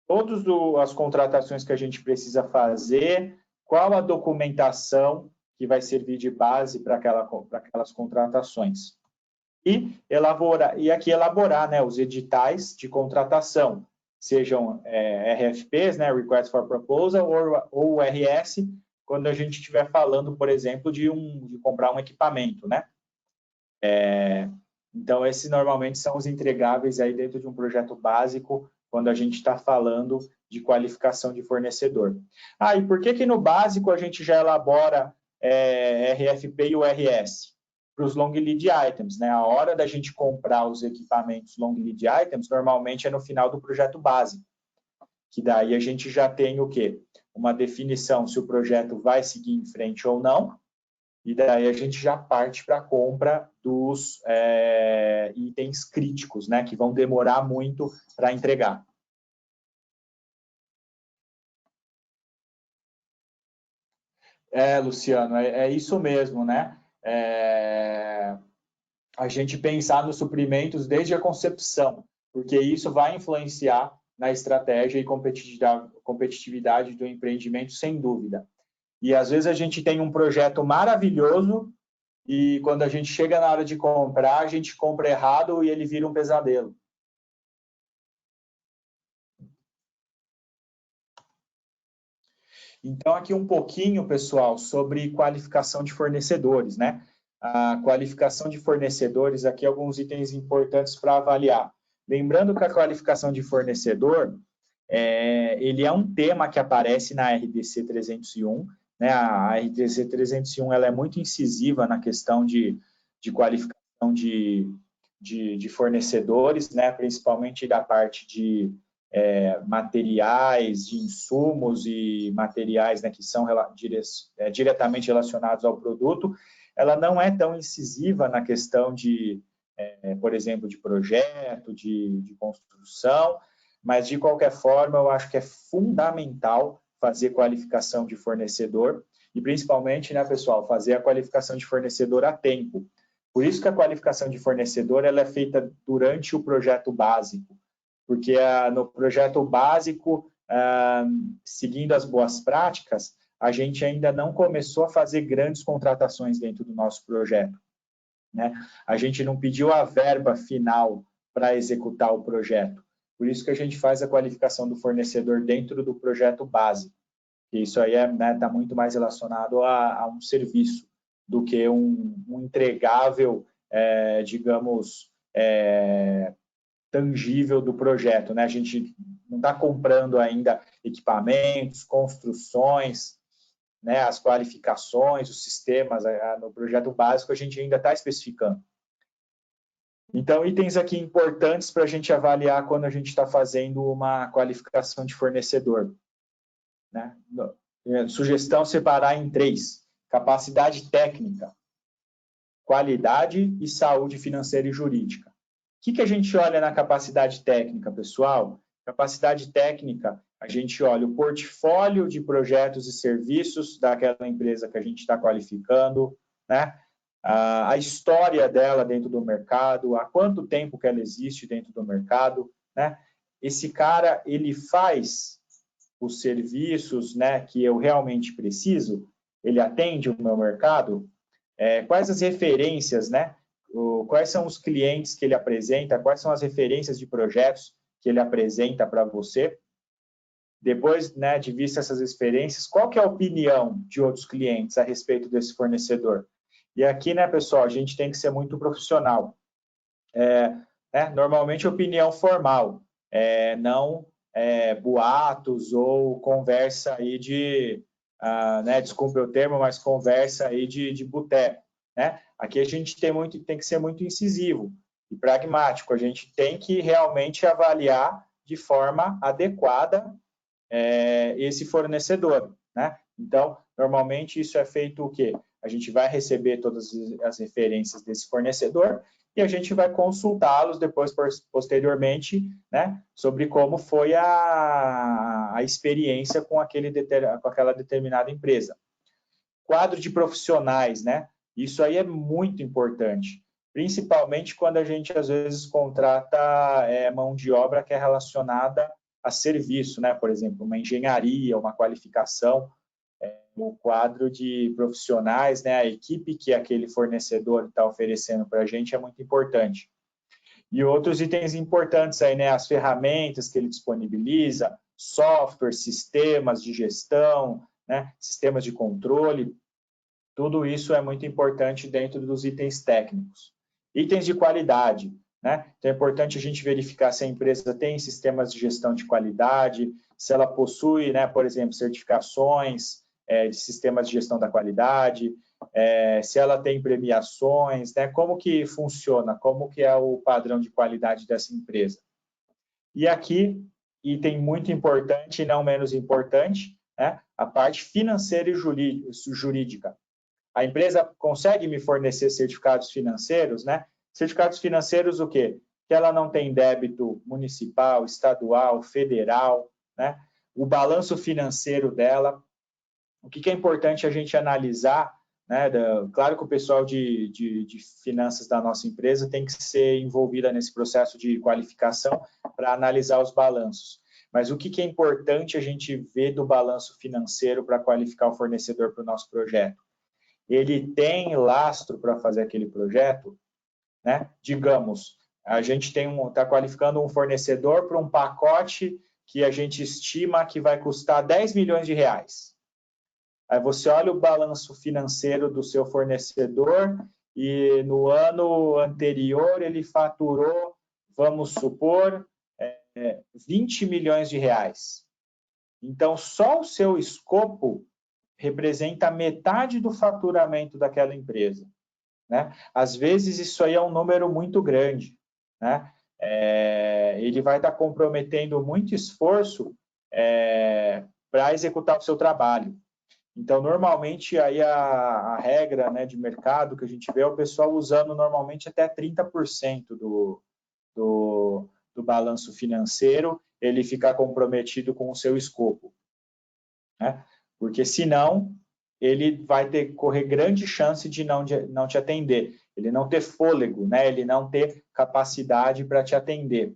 todas as contratações que a gente precisa fazer, qual a documentação que vai servir de base para aquelas contratações. e elaborar, né, os editais de contratação, sejam RFPs, né, Request for Proposal, ou RS, quando a gente estiver falando, por exemplo, de comprar um equipamento, né? Então, esses normalmente são os entregáveis aí dentro de um projeto básico, quando a gente está falando de qualificação de fornecedor. E por que no básico a gente já elabora RFP e URS? Para os long lead items, né? A hora da gente comprar os equipamentos long lead items, normalmente é no final do projeto básico, que daí a gente já tem o quê? Uma definição se o projeto vai seguir em frente ou não, e daí a gente já parte para a compra dos itens críticos, né, que vão demorar muito para entregar. Luciano, é isso mesmo, né? A gente pensar nos suprimentos desde a concepção, porque isso vai influenciar na estratégia e competitividade do empreendimento, sem dúvida. E às vezes a gente tem um projeto maravilhoso e quando a gente chega na hora de comprar, a gente compra errado e ele vira um pesadelo. Então, aqui um pouquinho, pessoal, sobre qualificação de fornecedores, né? A qualificação de fornecedores, aqui alguns itens importantes para avaliar. Lembrando que a qualificação de fornecedor, ele é um tema que aparece na RDC 301, né? A RDC 301 ela é muito incisiva na questão de qualificação de fornecedores, né? Principalmente da parte de materiais, de insumos e materiais, né, que são diretamente relacionados ao produto. Ela não é tão incisiva na questão de, por exemplo, de projeto, de construção, mas, de qualquer forma, eu acho que é fundamental fazer qualificação de fornecedor e, principalmente, né, pessoal, fazer a qualificação de fornecedor a tempo. Por isso que a qualificação de fornecedor ela é feita durante o projeto básico, porque no projeto básico, seguindo as boas práticas, a gente ainda não começou a fazer grandes contratações dentro do nosso projeto, né? A gente não pediu a verba final para executar o projeto. Por isso que a gente faz a qualificação do fornecedor dentro do projeto básico. E isso aí tá muito mais relacionado a um serviço do que um entregável, digamos, tangível do projeto, né? A gente não está comprando ainda equipamentos, construções, né? As qualificações, os sistemas, no projeto básico a gente ainda está especificando. Então, itens aqui importantes para a gente avaliar quando a gente está fazendo uma qualificação de fornecedor, né? Sugestão separar em 3: capacidade técnica, qualidade e saúde financeira e jurídica. O que a gente olha na capacidade técnica, pessoal? Capacidade técnica, a gente olha o portfólio de projetos e serviços daquela empresa que a gente está qualificando, né? A história dela dentro do mercado, há quanto tempo que ela existe dentro do mercado, né? Esse cara, ele faz os serviços, né, que eu realmente preciso? Ele atende o meu mercado? Quais as referências, né? Quais são os clientes que ele apresenta, quais são as referências de projetos que ele apresenta para você. Depois, né, de vista essas experiências, qual que é a opinião de outros clientes a respeito desse fornecedor? E aqui, né, pessoal, a gente tem que ser muito profissional. Normalmente, opinião formal, não boatos ou conversa aí desculpe o termo, mas conversa aí de boteco, né? Aqui a gente tem que ser muito incisivo e pragmático. A gente tem que realmente avaliar de forma adequada esse fornecedor, né? Então, normalmente isso é feito o quê? A gente vai receber todas as referências desse fornecedor e a gente vai consultá-los depois, posteriormente, né, sobre como foi a experiência com aquela determinada empresa. Quadro de profissionais, né? Isso aí é muito importante, principalmente quando a gente, às vezes, contrata mão de obra que é relacionada a serviço, né? Por exemplo, uma engenharia, uma qualificação. o quadro de profissionais, né, a equipe que aquele fornecedor está oferecendo para a gente é muito importante. E outros itens importantes aí, né, as ferramentas que ele disponibiliza, software, sistemas de gestão, né, sistemas de controle, tudo isso é muito importante dentro dos itens técnicos. Itens de qualidade, né? Então é importante a gente verificar se a empresa tem sistemas de gestão de qualidade, se ela possui, né, por exemplo, certificações de sistemas de gestão da qualidade, se ela tem premiações, né? Como que funciona, como que é o padrão de qualidade dessa empresa. E aqui, item muito importante e não menos importante, né, a parte financeira e jurídica. A empresa consegue me fornecer certificados financeiros, né? Certificados financeiros o quê? Que ela não tem débito municipal, estadual, federal, né? O balanço financeiro dela. O que é importante a gente analisar, né? Claro que o pessoal de finanças da nossa empresa tem que ser envolvida nesse processo de qualificação para analisar os balanços. Mas o que é importante a gente ver do balanço financeiro para qualificar o fornecedor para o nosso projeto? Ele tem lastro para fazer aquele projeto, né? Digamos, a gente está qualificando um fornecedor para um pacote que a gente estima que vai custar 10 milhões de reais. Aí você olha o balanço financeiro do seu fornecedor e no ano anterior ele faturou, vamos supor, 20 milhões de reais. Então, só o seu escopo representa metade do faturamento daquela empresa, né? Às vezes isso aí é um número muito grande, né? Ele vai estar comprometendo muito esforço para executar o seu trabalho. Então, normalmente, aí a regra, né, de mercado que a gente vê é o pessoal usando normalmente até 30% do balanço financeiro, ele ficar comprometido com o seu escopo, né? Porque senão ele vai correr grande chance de não te atender, ele não ter fôlego, né? Ele não ter capacidade para te atender.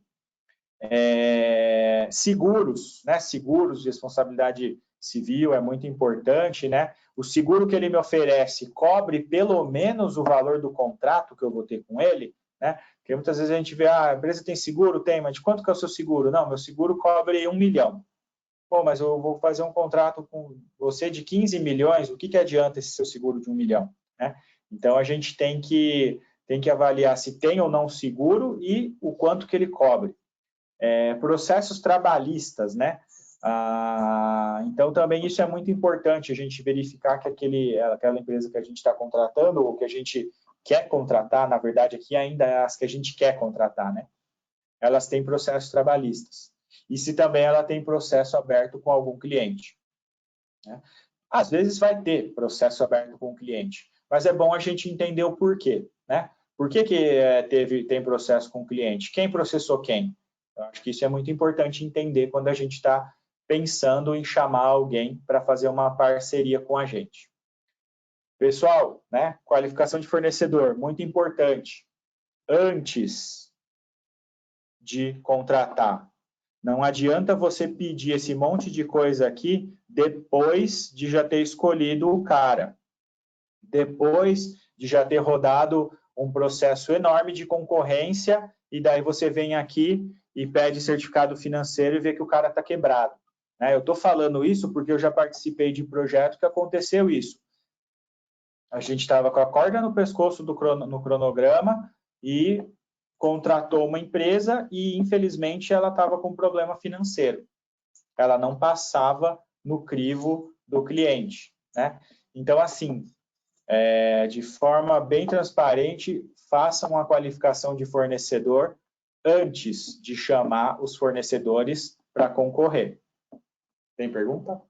Seguros, né? Seguros de responsabilidade civil é muito importante, né? O seguro que ele me oferece cobre pelo menos o valor do contrato que eu vou ter com ele, né? Porque muitas vezes a gente vê, a empresa tem seguro? Tem, mas de quanto que é o seu seguro? Não, meu seguro cobre 1 milhão. Pô, mas eu vou fazer um contrato com você de 15 milhões, o que adianta esse seu seguro de 1 milhão? Né? Então, a gente tem que avaliar se tem ou não seguro e o quanto que ele cobre. Processos trabalhistas, né? Então, também isso é muito importante, a gente verificar que aquela empresa que a gente está contratando, ou que a gente quer contratar, na verdade, aqui ainda é as que a gente quer contratar, né? Elas têm processos trabalhistas. E se também ela tem processo aberto com algum cliente, né? Às vezes vai ter processo aberto com o cliente, mas é bom a gente entender o porquê, né? Por que tem processo com o cliente? Quem processou quem? Eu acho que isso é muito importante entender quando a gente está pensando em chamar alguém para fazer uma parceria com a gente. Pessoal, né? Qualificação de fornecedor, muito importante. Antes de contratar, não adianta você pedir esse monte de coisa aqui depois de já ter escolhido o cara, depois de já ter rodado um processo enorme de concorrência e daí você vem aqui e pede certificado financeiro e vê que o cara está quebrado, né? Eu estou falando isso porque eu já participei de projeto que aconteceu isso. A gente estava com a corda no pescoço no cronograma e contratou uma empresa e, infelizmente, ela estava com problema financeiro. Ela não passava no crivo do cliente, né? Então, assim, de forma bem transparente, façam a qualificação de fornecedor antes de chamar os fornecedores para concorrer. Tem pergunta?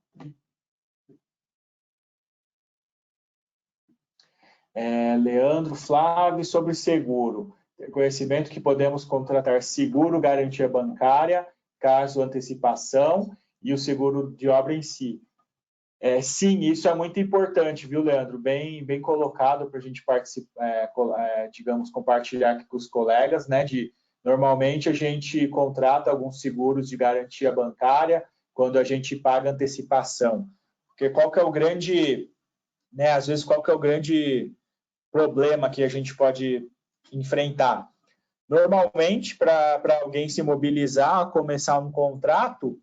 Leandro Flávio, sobre seguro. Conhecimento que podemos contratar seguro, garantia bancária, caso antecipação e o seguro de obra em si. Sim, isso é muito importante, viu, Leandro? Bem colocado para a gente participar, digamos, compartilhar aqui com os colegas, né? Normalmente a gente contrata alguns seguros de garantia bancária quando a gente paga antecipação. Porque qual que é o grande, né, às vezes, qual que é o grande problema que a gente pode enfrentar? Normalmente, para alguém se mobilizar, começar um contrato,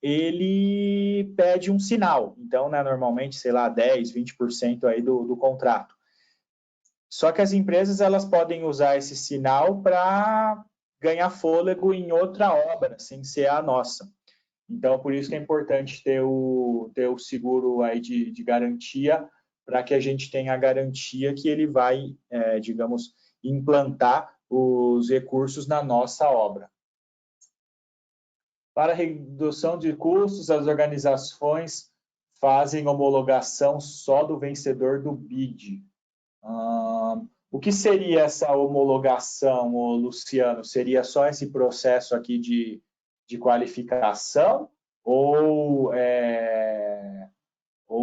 ele pede um sinal. Então, né, normalmente, sei lá, 10, 20% aí do contrato. Só que as empresas elas podem usar esse sinal para ganhar fôlego em outra obra, sem ser a nossa. Então, por isso que é importante ter o seguro aí de garantia, para que a gente tenha a garantia que ele vai, digamos, implantar os recursos na nossa obra. Para redução de custos, as organizações fazem homologação só do vencedor do bid. O que seria essa homologação, Luciano? Seria só esse processo aqui de qualificação? Ou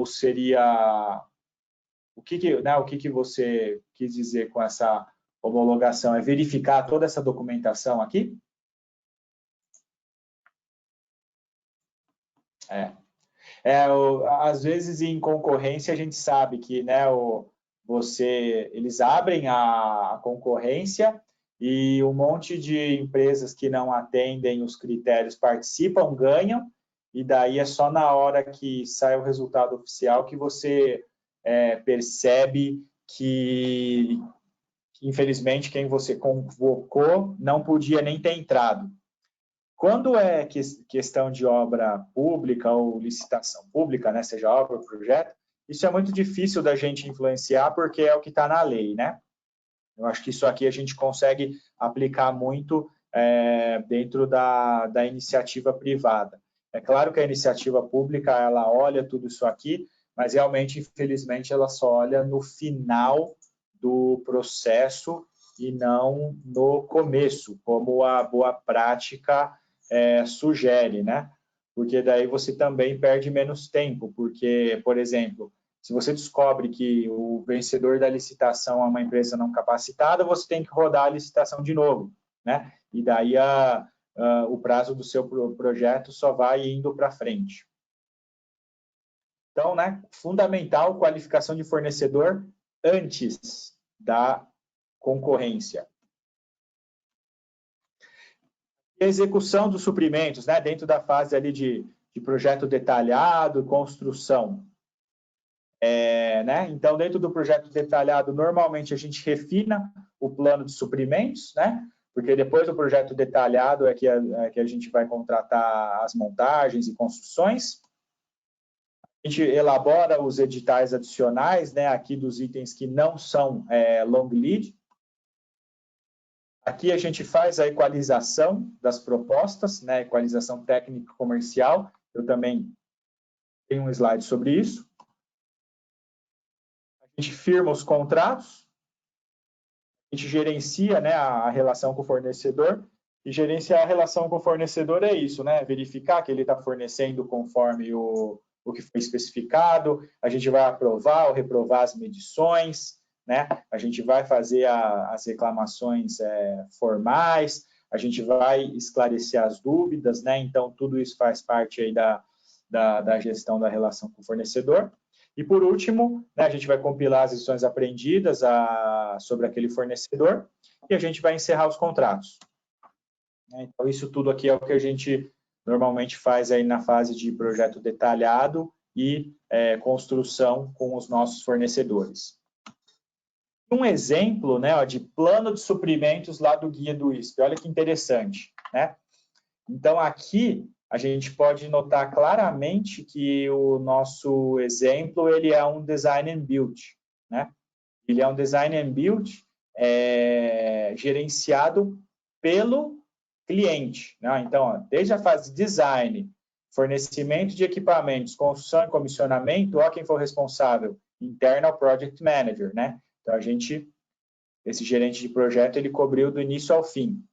seria... O que você quis dizer com essa homologação? É verificar toda essa documentação aqui? Às vezes, em concorrência, a gente sabe que, né, eles abrem a concorrência e um monte de empresas que não atendem os critérios participam, ganham, e daí é só na hora que sai o resultado oficial que você percebe que, infelizmente, quem você convocou não podia nem ter entrado. Quando é questão de obra pública ou licitação pública, né, seja obra ou projeto, isso é muito difícil da gente influenciar porque é o que está na lei, né? Eu acho que isso aqui a gente consegue aplicar muito dentro da iniciativa privada. É claro que a iniciativa pública, ela olha tudo isso aqui, mas realmente, infelizmente, ela só olha no final do processo e não no começo, como a boa prática sugere, né? Porque daí você também perde menos tempo, porque, por exemplo, se você descobre que o vencedor da licitação é uma empresa não capacitada, você tem que rodar a licitação de novo, né? E daí o prazo do seu projeto só vai indo para frente. Então, né, fundamental qualificação de fornecedor antes da concorrência. E a execução dos suprimentos, né, dentro da fase ali de projeto detalhado, construção. Né? Então, dentro do projeto detalhado, normalmente a gente refina o plano de suprimentos, né? Porque depois do projeto detalhado é que a gente vai contratar as montagens e construções. A gente elabora os editais adicionais, né? Aqui dos itens que não são long lead. Aqui a gente faz a equalização das propostas, né? Equalização técnica comercial. Eu também tenho um slide sobre isso. A gente firma os contratos, a gente gerencia, né, a relação com o fornecedor, e gerenciar a relação com o fornecedor é isso, né? Verificar que ele está fornecendo conforme o que foi especificado, a gente vai aprovar ou reprovar as medições, né? A gente vai fazer as reclamações formais, a gente vai esclarecer as dúvidas, né? Então, tudo isso faz parte aí da gestão da relação com o fornecedor. E, por último, né, a gente vai compilar as lições aprendidas sobre aquele fornecedor e a gente vai encerrar os contratos. Então, isso tudo aqui é o que a gente normalmente faz aí na fase de projeto detalhado e construção com os nossos fornecedores. Um exemplo, né, de plano de suprimentos lá do guia do ISP. Olha que interessante, né? Então, aqui a gente pode notar claramente que o nosso exemplo ele é um design and build, né? Ele é um design and build gerenciado pelo cliente, né? Então, ó, desde a fase de design, fornecimento de equipamentos, construção e comissionamento, ó, quem for responsável, Internal Project Manager, né? Então, esse gerente de projeto, ele cobriu do início ao fim.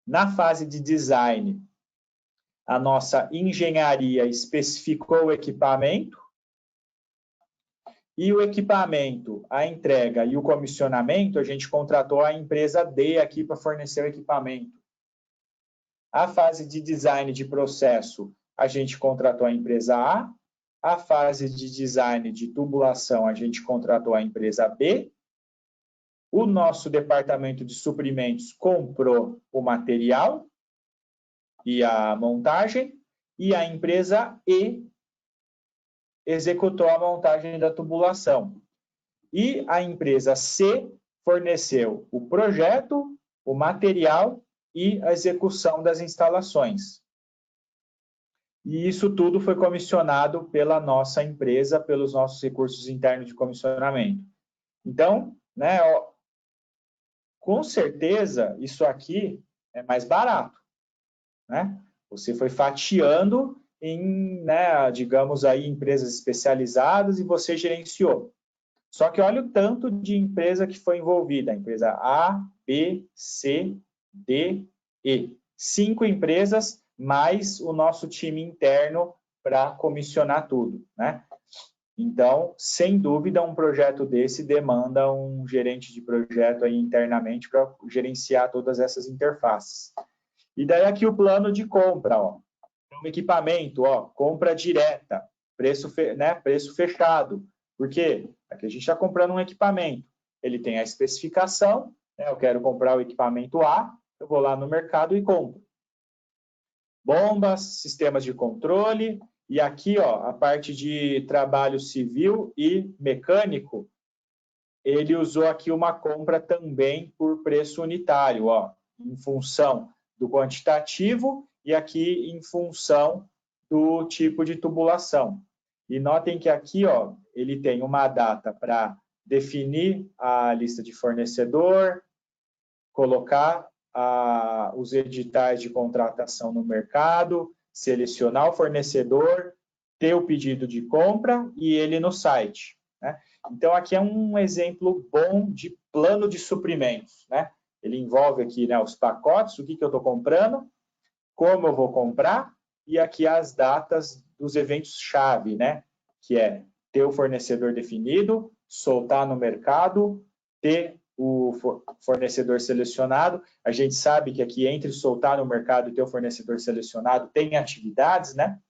Na fase de design, a nossa engenharia especificou o equipamento e o equipamento, a entrega e o comissionamento, a gente contratou a empresa D aqui para fornecer o equipamento. A fase de design de processo, a gente contratou a empresa A A fase de design de tubulação, a gente contratou a empresa B. O nosso departamento de suprimentos comprou o material e a montagem, e a empresa E executou a montagem da tubulação. E a empresa C forneceu o projeto, o material e a execução das instalações. E isso tudo foi comissionado pela nossa empresa, pelos nossos recursos internos de comissionamento. Então, né, com certeza, isso aqui é mais barato, né? Você foi fatiando em, né, digamos aí, empresas especializadas e você gerenciou. Só que olha o tanto de empresa que foi envolvida. A empresa A, B, C, D, E. 5 empresas, mais o nosso time interno para comissionar tudo, né? Então, sem dúvida, um projeto desse demanda um gerente de projeto aí internamente para gerenciar todas essas interfaces. E daí aqui o plano de compra, ó. Um equipamento, ó, compra direta, preço fechado. Por quê? Aqui a gente está comprando um equipamento. Ele tem a especificação, né? Eu quero comprar o equipamento A, eu vou lá no mercado e compro. Bombas, sistemas de controle, e aqui, ó, a parte de trabalho civil e mecânico, ele usou aqui uma compra também por preço unitário, ó, em função do quantitativo e aqui em função do tipo de tubulação. E notem que aqui, ó, ele tem uma data para definir a lista de fornecedor, colocar os editais de contratação no mercado, selecionar o fornecedor, ter o pedido de compra e ele no site, né? Então, aqui é um exemplo bom de plano de suprimentos, né? Ele envolve aqui, né, os pacotes, o que eu estou comprando, como eu vou comprar, e aqui as datas dos eventos-chave, né? Que é ter o fornecedor definido, soltar no mercado, ter o fornecedor selecionado. A gente sabe que aqui entre soltar no mercado e ter o fornecedor selecionado tem atividades, né?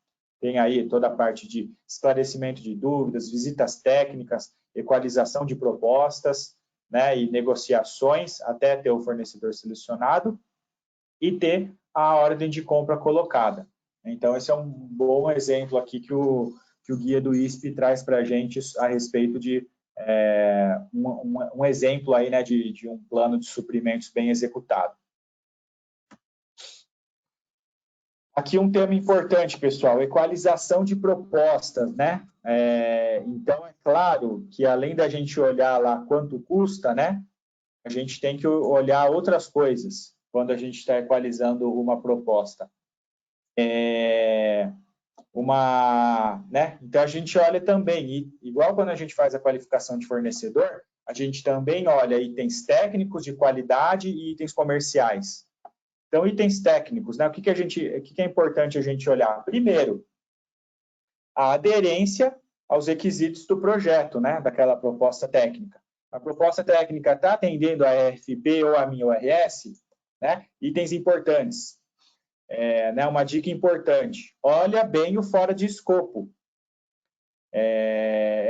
Tem aí toda a parte de esclarecimento de dúvidas, visitas técnicas, equalização de propostas, né? E negociações até ter o fornecedor selecionado e ter a ordem de compra colocada. Então, esse é um bom exemplo aqui que o guia do ISP traz para a gente a respeito de um exemplo aí, né, de um plano de suprimentos bem executado. Aqui um tema importante, pessoal, equalização de propostas, né? Então, é claro que além da gente olhar lá quanto custa, né, a gente tem que olhar outras coisas quando a gente está equalizando uma proposta. Né? Então, a gente olha também, igual quando a gente faz a qualificação de fornecedor, a gente também olha itens técnicos de qualidade e itens comerciais. Então, itens técnicos, né? O que é importante a gente olhar? Primeiro, a aderência aos requisitos do projeto, né? Daquela proposta técnica. A proposta técnica está atendendo a RFP ou a minha ORS, né? Itens importantes. Né, uma dica importante, olha bem o fora de escopo.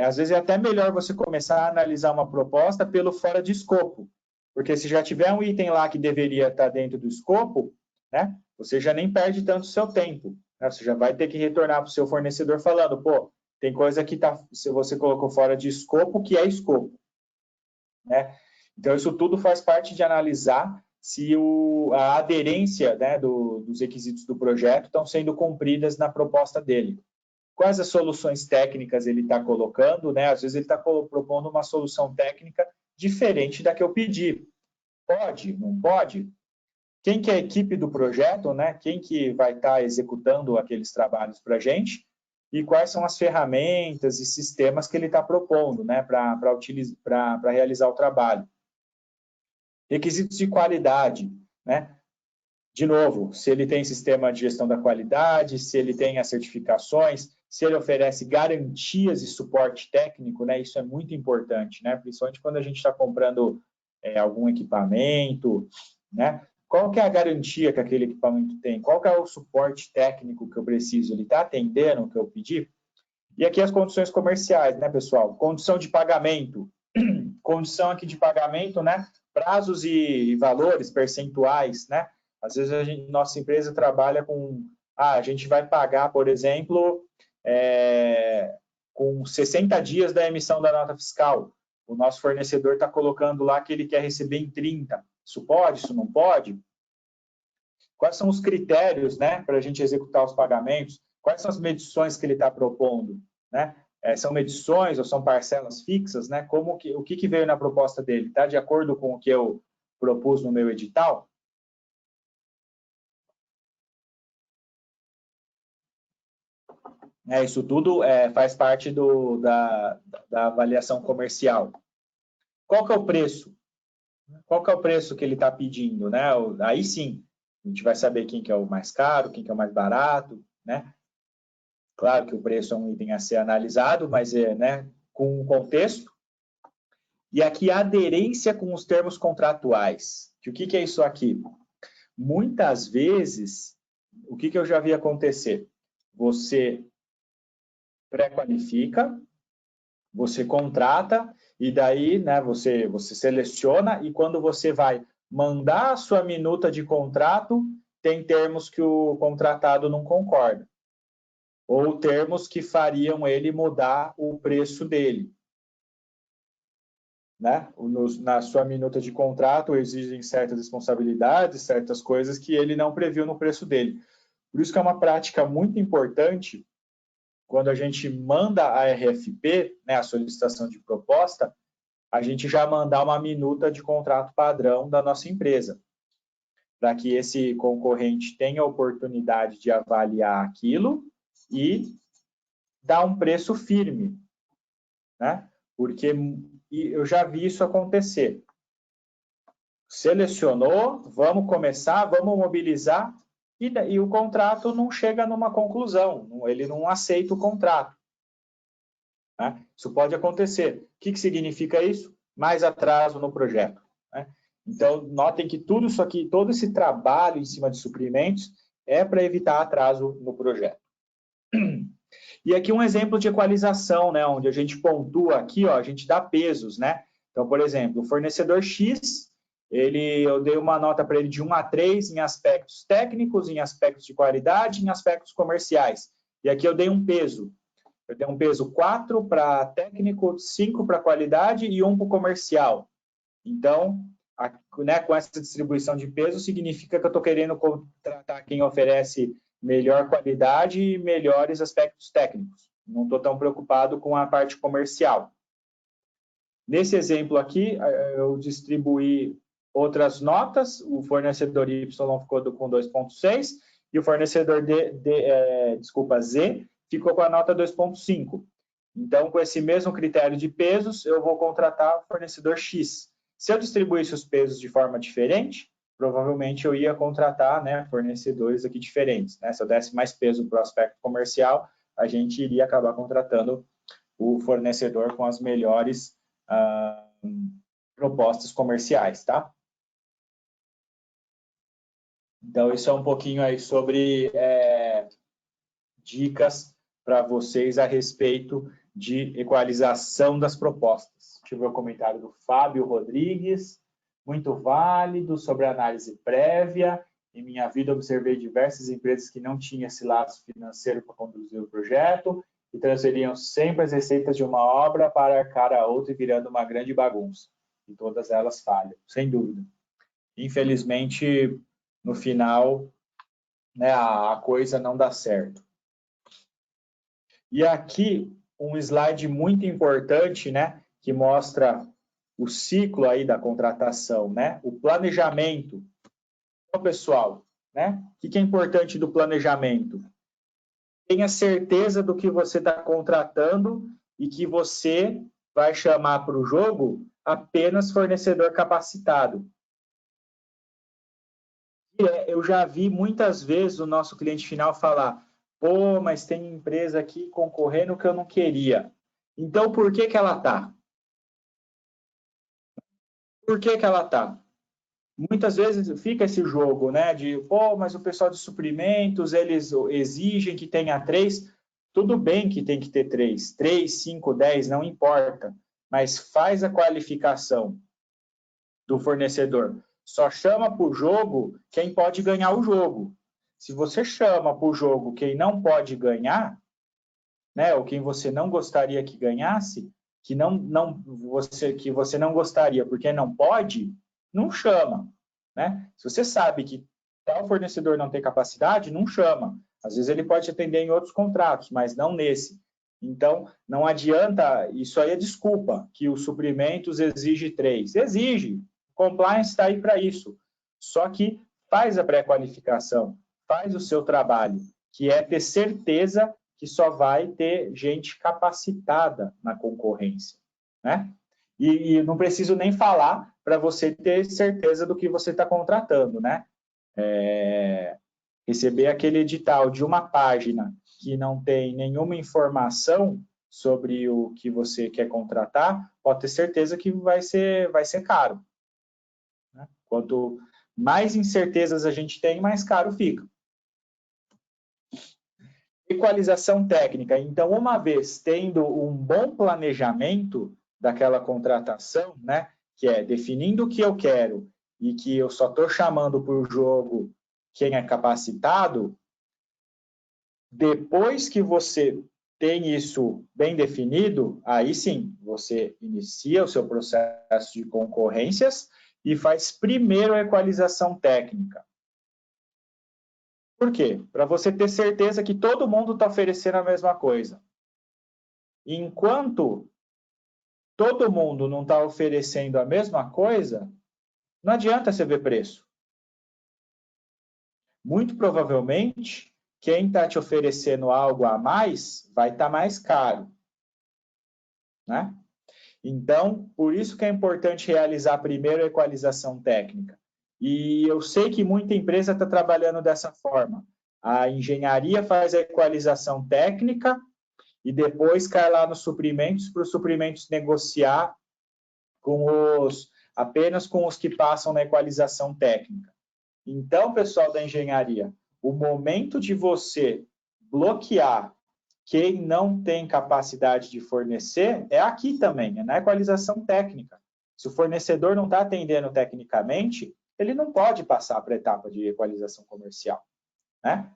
Às vezes é até melhor você começar a analisar uma proposta pelo fora de escopo, porque se já tiver um item lá que deveria estar dentro do escopo, né, você já nem perde tanto o seu tempo. Né, você já vai ter que retornar para o seu fornecedor falando, pô, tem coisa que se você colocou fora de escopo, que é escopo. Né? Então, isso tudo faz parte de analisar se a aderência, né, dos requisitos do projeto estão sendo cumpridas na proposta dele. Quais as soluções técnicas ele está colocando, né? Às vezes ele está propondo uma solução técnica diferente da que eu pedi. Pode? Não pode? Quem que é a equipe do projeto, né? Quem que vai estar executando aqueles trabalhos para a gente? E quais são as ferramentas e sistemas que ele está propondo, né? Para realizar o trabalho. Requisitos de qualidade, né? De novo, se ele tem sistema de gestão da qualidade, se ele tem as certificações, se ele oferece garantias e suporte técnico, né? Isso é muito importante, né? Principalmente quando a gente está comprando algum equipamento, né? Qual que é a garantia que aquele equipamento tem? Qual que é o suporte técnico que eu preciso? Ele está atendendo o que eu pedi? E aqui as condições comerciais, né, pessoal? Condição de pagamento. Condição aqui de pagamento, né? Prazos e valores percentuais, né? Às vezes nossa empresa trabalha com... a gente vai pagar, por exemplo, com 60 dias da emissão da nota fiscal. O nosso fornecedor está colocando lá que ele quer receber em 30. Isso pode? Isso não pode? Quais são os critérios, né, para a gente executar os pagamentos? Quais são as medições que ele está propondo, né? São medições ou são parcelas fixas, né? O que veio na proposta dele? Está de acordo com o que eu propus no meu edital? Isso tudo faz parte da avaliação comercial. Qual que é o preço? Qual que é o preço que ele está pedindo, né? Aí sim, a gente vai saber quem que é o mais caro, quem que é o mais barato, né? Claro que o preço é um item a ser analisado, mas né, com um contexto. E aqui a aderência com os termos contratuais. O que é isso aqui? Muitas vezes, o que eu já vi acontecer? Você pré-qualifica, você contrata, e daí né, você seleciona, e quando você vai mandar a sua minuta de contrato, tem termos que o contratado não concorda. Ou termos que fariam ele mudar o preço dele. Né? Na sua minuta de contrato exigem certas responsabilidades, certas coisas que ele não previu no preço dele. Por isso que é uma prática muito importante quando a gente manda a RFP, né, a solicitação de proposta, a gente já mandar uma minuta de contrato padrão da nossa empresa, para que esse concorrente tenha a oportunidade de avaliar aquilo e dar um preço firme, né? Porque eu já vi isso acontecer. Selecionou, vamos começar, vamos mobilizar, e o contrato não chega numa conclusão, ele não aceita o contrato. Né? Isso pode acontecer. O que significa isso? Mais atraso no projeto. Né? Então, notem que tudo isso aqui, todo esse trabalho em cima de suprimentos é para evitar atraso no projeto. E aqui um exemplo de equalização, né, onde a gente pontua aqui, ó, a gente dá pesos, né? Então, por exemplo, o fornecedor X, eu dei uma nota para ele de 1 a 3 em aspectos técnicos, em aspectos de qualidade, em aspectos comerciais. E aqui eu dei um peso. Eu dei um peso 4 para técnico, 5 para qualidade e 1 para o comercial. Então, né, com essa distribuição de peso, significa que eu estou querendo contratar quem oferece melhor qualidade e melhores aspectos técnicos. Não estou tão preocupado com a parte comercial. Nesse exemplo aqui, eu distribuí outras notas, o fornecedor Y ficou com 2,6 e o fornecedor Z ficou com a nota 2,5. Então, com esse mesmo critério de pesos, eu vou contratar o fornecedor X. Se eu distribuísse os pesos de forma diferente, provavelmente eu ia contratar, né, fornecedores aqui diferentes. Né? Se eu desse mais peso para o aspecto comercial, a gente iria acabar contratando o fornecedor com as melhores propostas comerciais, tá? Então, isso é um pouquinho aí sobre dicas para vocês a respeito de equalização das propostas. Tive o comentário do Fábio Rodrigues, muito válido, sobre análise prévia. Em minha vida, observei diversas empresas que não tinham esse laço financeiro para conduzir o projeto e transferiam sempre as receitas de uma obra para arcar a outra, virando uma grande bagunça. E todas elas falham, sem dúvida. Infelizmente, no final, né, a coisa não dá certo. E aqui, um slide muito importante, né, que mostra o ciclo aí da contratação, né? O planejamento. Então, pessoal, né? O que é importante do planejamento? Tenha certeza do que você está contratando e que você vai chamar para o jogo apenas fornecedor capacitado. Eu já vi muitas vezes o nosso cliente final falar: pô, mas tem empresa aqui concorrendo que eu não queria. Então, por que ela está? Por que ela está? Muitas vezes fica esse jogo, né, de, pô, mas o pessoal de suprimentos, eles exigem que tenha 3. tudo bem que tem que ter 3, 5, 10, não importa, mas faz a qualificação do fornecedor. Só chama para o jogo quem pode ganhar o jogo. Se você chama para o jogo quem não pode ganhar, né, ou quem você não gostaria que ganhasse, que você não gostaria porque não pode, não chama, né? Se você sabe que tal fornecedor não tem capacidade, não chama. Às vezes ele pode atender em outros contratos, mas não nesse. Então, não adianta, isso aí é desculpa, que os suprimentos exige 3. Exige, compliance está aí para isso. Só que faz a pré-qualificação, faz o seu trabalho, que é ter certeza que só vai ter gente capacitada na concorrência, né? E não preciso nem falar para você ter certeza do que você está contratando, né? Receber aquele edital de uma página que não tem nenhuma informação sobre o que você quer contratar, pode ter certeza que vai ser caro, né? Quanto mais incertezas a gente tem, mais caro fica. Equalização técnica. Então, uma vez tendo um bom planejamento daquela contratação, né, que é definindo o que eu quero e que eu só estou chamando para o jogo quem é capacitado, depois que você tem isso bem definido, aí sim, você inicia o seu processo de concorrências e faz primeiro a equalização técnica. Por quê? Para você ter certeza que todo mundo está oferecendo a mesma coisa. Enquanto todo mundo não está oferecendo a mesma coisa, não adianta você ver preço. Muito provavelmente, quem está te oferecendo algo a mais vai estar mais caro, né? Então, por isso que é importante realizar primeiro a equalização técnica. E eu sei que muita empresa está trabalhando dessa forma. A engenharia faz a equalização técnica e depois cai lá nos suprimentos para os suprimentos negociar apenas com os que passam na equalização técnica. Então, pessoal da engenharia, o momento de você bloquear quem não tem capacidade de fornecer é aqui também, é na equalização técnica. Se o fornecedor não está atendendo tecnicamente, ele não pode passar para a etapa de equalização comercial, né?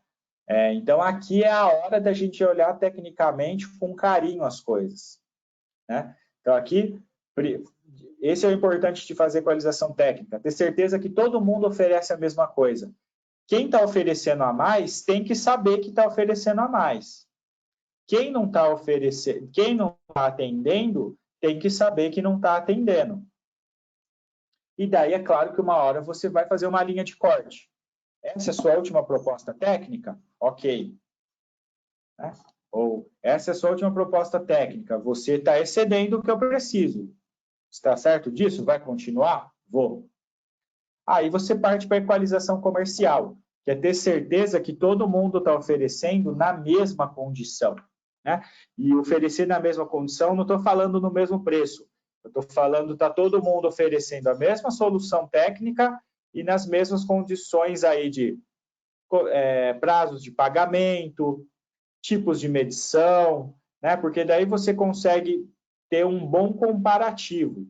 Então, aqui é a hora da gente olhar tecnicamente com carinho as coisas, né? Então, aqui, esse é o importante de fazer equalização técnica, ter certeza que todo mundo oferece a mesma coisa. Quem está oferecendo a mais tem que saber que está oferecendo a mais. Quem não está oferecendo, quem não está atendendo, tem que saber que não está atendendo. E daí, é claro que uma hora você vai fazer uma linha de corte. Essa é a sua última proposta técnica? Ok. Né? Ou, essa é a sua última proposta técnica, você está excedendo o que eu preciso. Está certo disso? Vai continuar? Vou. Aí você parte para a equalização comercial, que é ter certeza que todo mundo está oferecendo na mesma condição, né? E oferecer na mesma condição, não estou falando no mesmo preço. Eu estou falando, está todo mundo oferecendo a mesma solução técnica e nas mesmas condições aí de prazos de pagamento, tipos de medição, né? Porque daí você consegue ter um bom comparativo.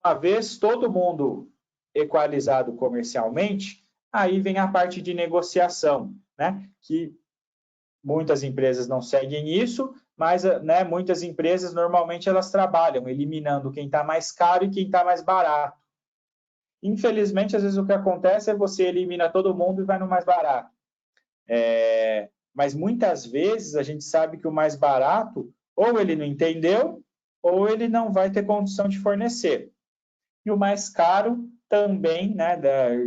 Uma vez todo mundo equalizado comercialmente, aí vem a parte de negociação, né? Que muitas empresas não seguem isso, mas, né, muitas empresas normalmente elas trabalham eliminando quem está mais caro e quem está mais barato. Infelizmente, às vezes o que acontece é você elimina todo mundo e vai no mais barato. Mas muitas vezes a gente sabe que o mais barato ou ele não entendeu ou ele não vai ter condição de fornecer. E o mais caro também, né,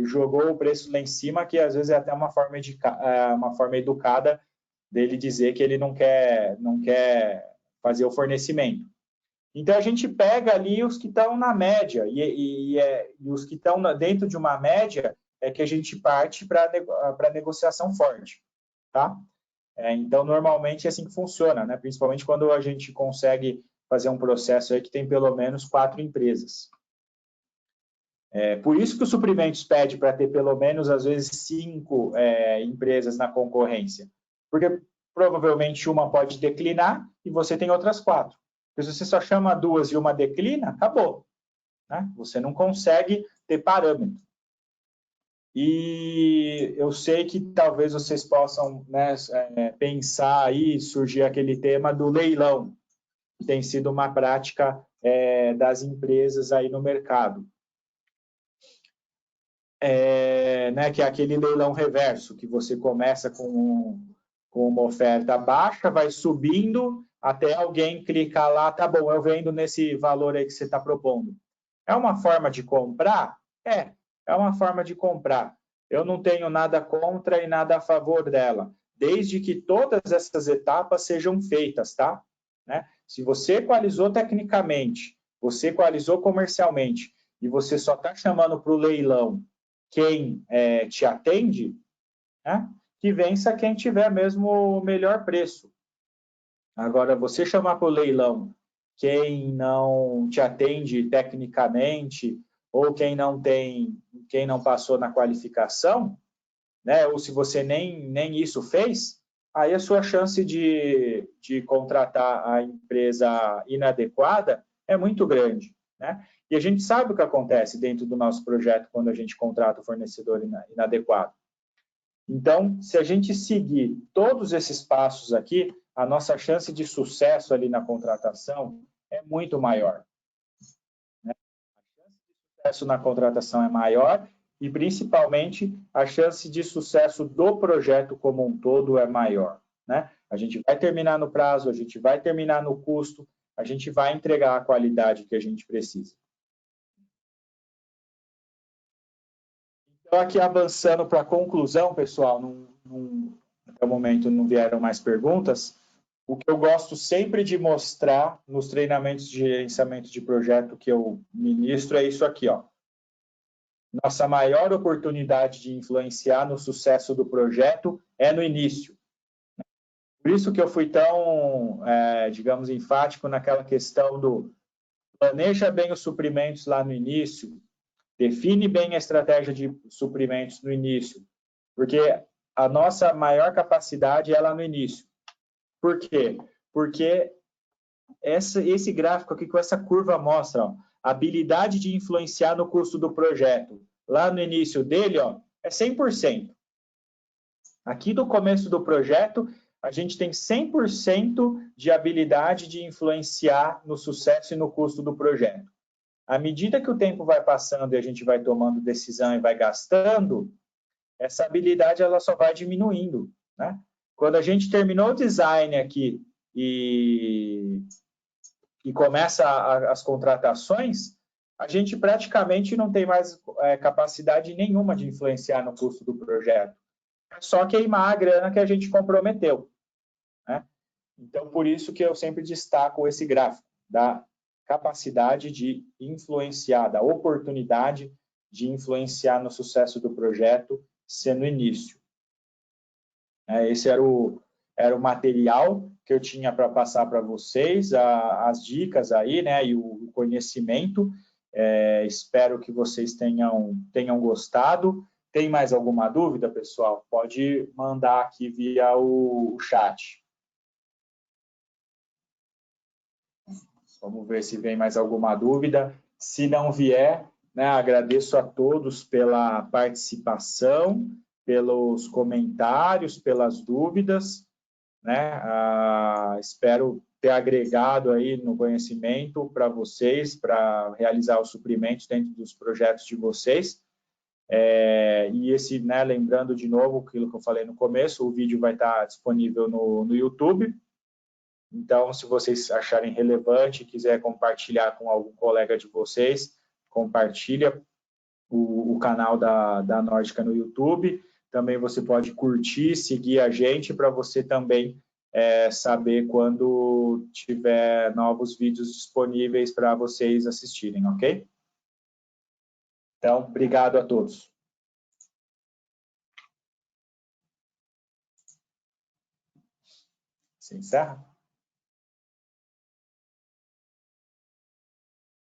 jogou o preço lá em cima, que às vezes é até uma forma educada dele dizer que ele não quer fazer o fornecimento. Então, a gente pega ali os que estão na média, e os que estão dentro de uma média é que a gente parte para negociação forte, tá? Então, normalmente é assim que funciona, né? Principalmente quando a gente consegue fazer um processo aí que tem pelo menos 4 empresas. Por isso que o suprimentos pede para ter pelo menos, às vezes, 5 empresas na concorrência. Porque provavelmente uma pode declinar e você tem outras 4. Se você só chama 2 e uma declina, acabou, né? Você não consegue ter parâmetro. E eu sei que talvez vocês possam, né, pensar aí, surgir aquele tema do leilão, que tem sido uma prática das empresas aí no mercado. Né, que é aquele leilão reverso, que você começa com uma oferta baixa, vai subindo até alguém clicar lá, tá bom, eu vendo nesse valor aí que você está propondo. É uma forma de comprar? É uma forma de comprar. Eu não tenho nada contra e nada a favor dela, desde que todas essas etapas sejam feitas, tá? Né? Se você equalizou tecnicamente, você equalizou comercialmente, e você só está chamando para o leilão quem te atende, né? Que vença quem tiver mesmo o melhor preço. Agora, você chamar para o leilão quem não te atende tecnicamente ou quem não passou na qualificação, né? Ou se você nem isso fez, aí a sua chance de contratar a empresa inadequada é muito grande, né? E a gente sabe o que acontece dentro do nosso projeto quando a gente contrata o fornecedor inadequado. Então, se a gente seguir todos esses passos aqui, a nossa chance de sucesso ali na contratação é muito maior. Né? A chance de sucesso na contratação é maior e, principalmente, a chance de sucesso do projeto como um todo é maior. Né? A gente vai terminar no prazo, a gente vai terminar no custo, a gente vai entregar a qualidade que a gente precisa. Então, aqui avançando para a conclusão, pessoal, até o momento não vieram mais perguntas. O que eu gosto sempre de mostrar nos treinamentos de gerenciamento de projeto que eu ministro é isso aqui, ó. Nossa maior oportunidade de influenciar no sucesso do projeto é no início. Por isso que eu fui tão, digamos, enfático naquela questão do planeja bem os suprimentos lá no início, define bem a estratégia de suprimentos no início, porque a nossa maior capacidade é lá no início. Por quê? Porque esse gráfico aqui com essa curva mostra ó, a habilidade de influenciar no custo do projeto. Lá no início dele, ó, é 100%. Aqui no começo do projeto, a gente tem 100% de habilidade de influenciar no sucesso e no custo do projeto. À medida que o tempo vai passando e a gente vai tomando decisão e vai gastando, essa habilidade ela só vai diminuindo, né? Quando a gente terminou o design aqui e começa as contratações, a gente praticamente não tem mais capacidade nenhuma de influenciar no custo do projeto. É só queimar a grana que a gente comprometeu, né? Então, por isso que eu sempre destaco esse gráfico da capacidade de influenciar, da oportunidade de influenciar no sucesso do projeto sendo início. Esse era o material que eu tinha para passar para vocês, as dicas aí, né, e o conhecimento. Espero que vocês tenham gostado. Tem mais alguma dúvida, pessoal? Pode mandar aqui via o chat. Vamos ver se vem mais alguma dúvida. Se não vier, né, agradeço a todos pela participação, pelos comentários, pelas dúvidas, né? Espero ter agregado aí no conhecimento para vocês, para realizar os suprimentos dentro dos projetos de vocês. E né, lembrando de novo aquilo que eu falei no começo, o vídeo vai estar disponível no YouTube. Então, se vocês acharem relevante, quiser compartilhar com algum colega de vocês, compartilha o canal da Nórdica no YouTube. Também você pode curtir, seguir a gente para você também saber quando tiver novos vídeos disponíveis para vocês assistirem, ok? Então, obrigado a todos. Se encerra?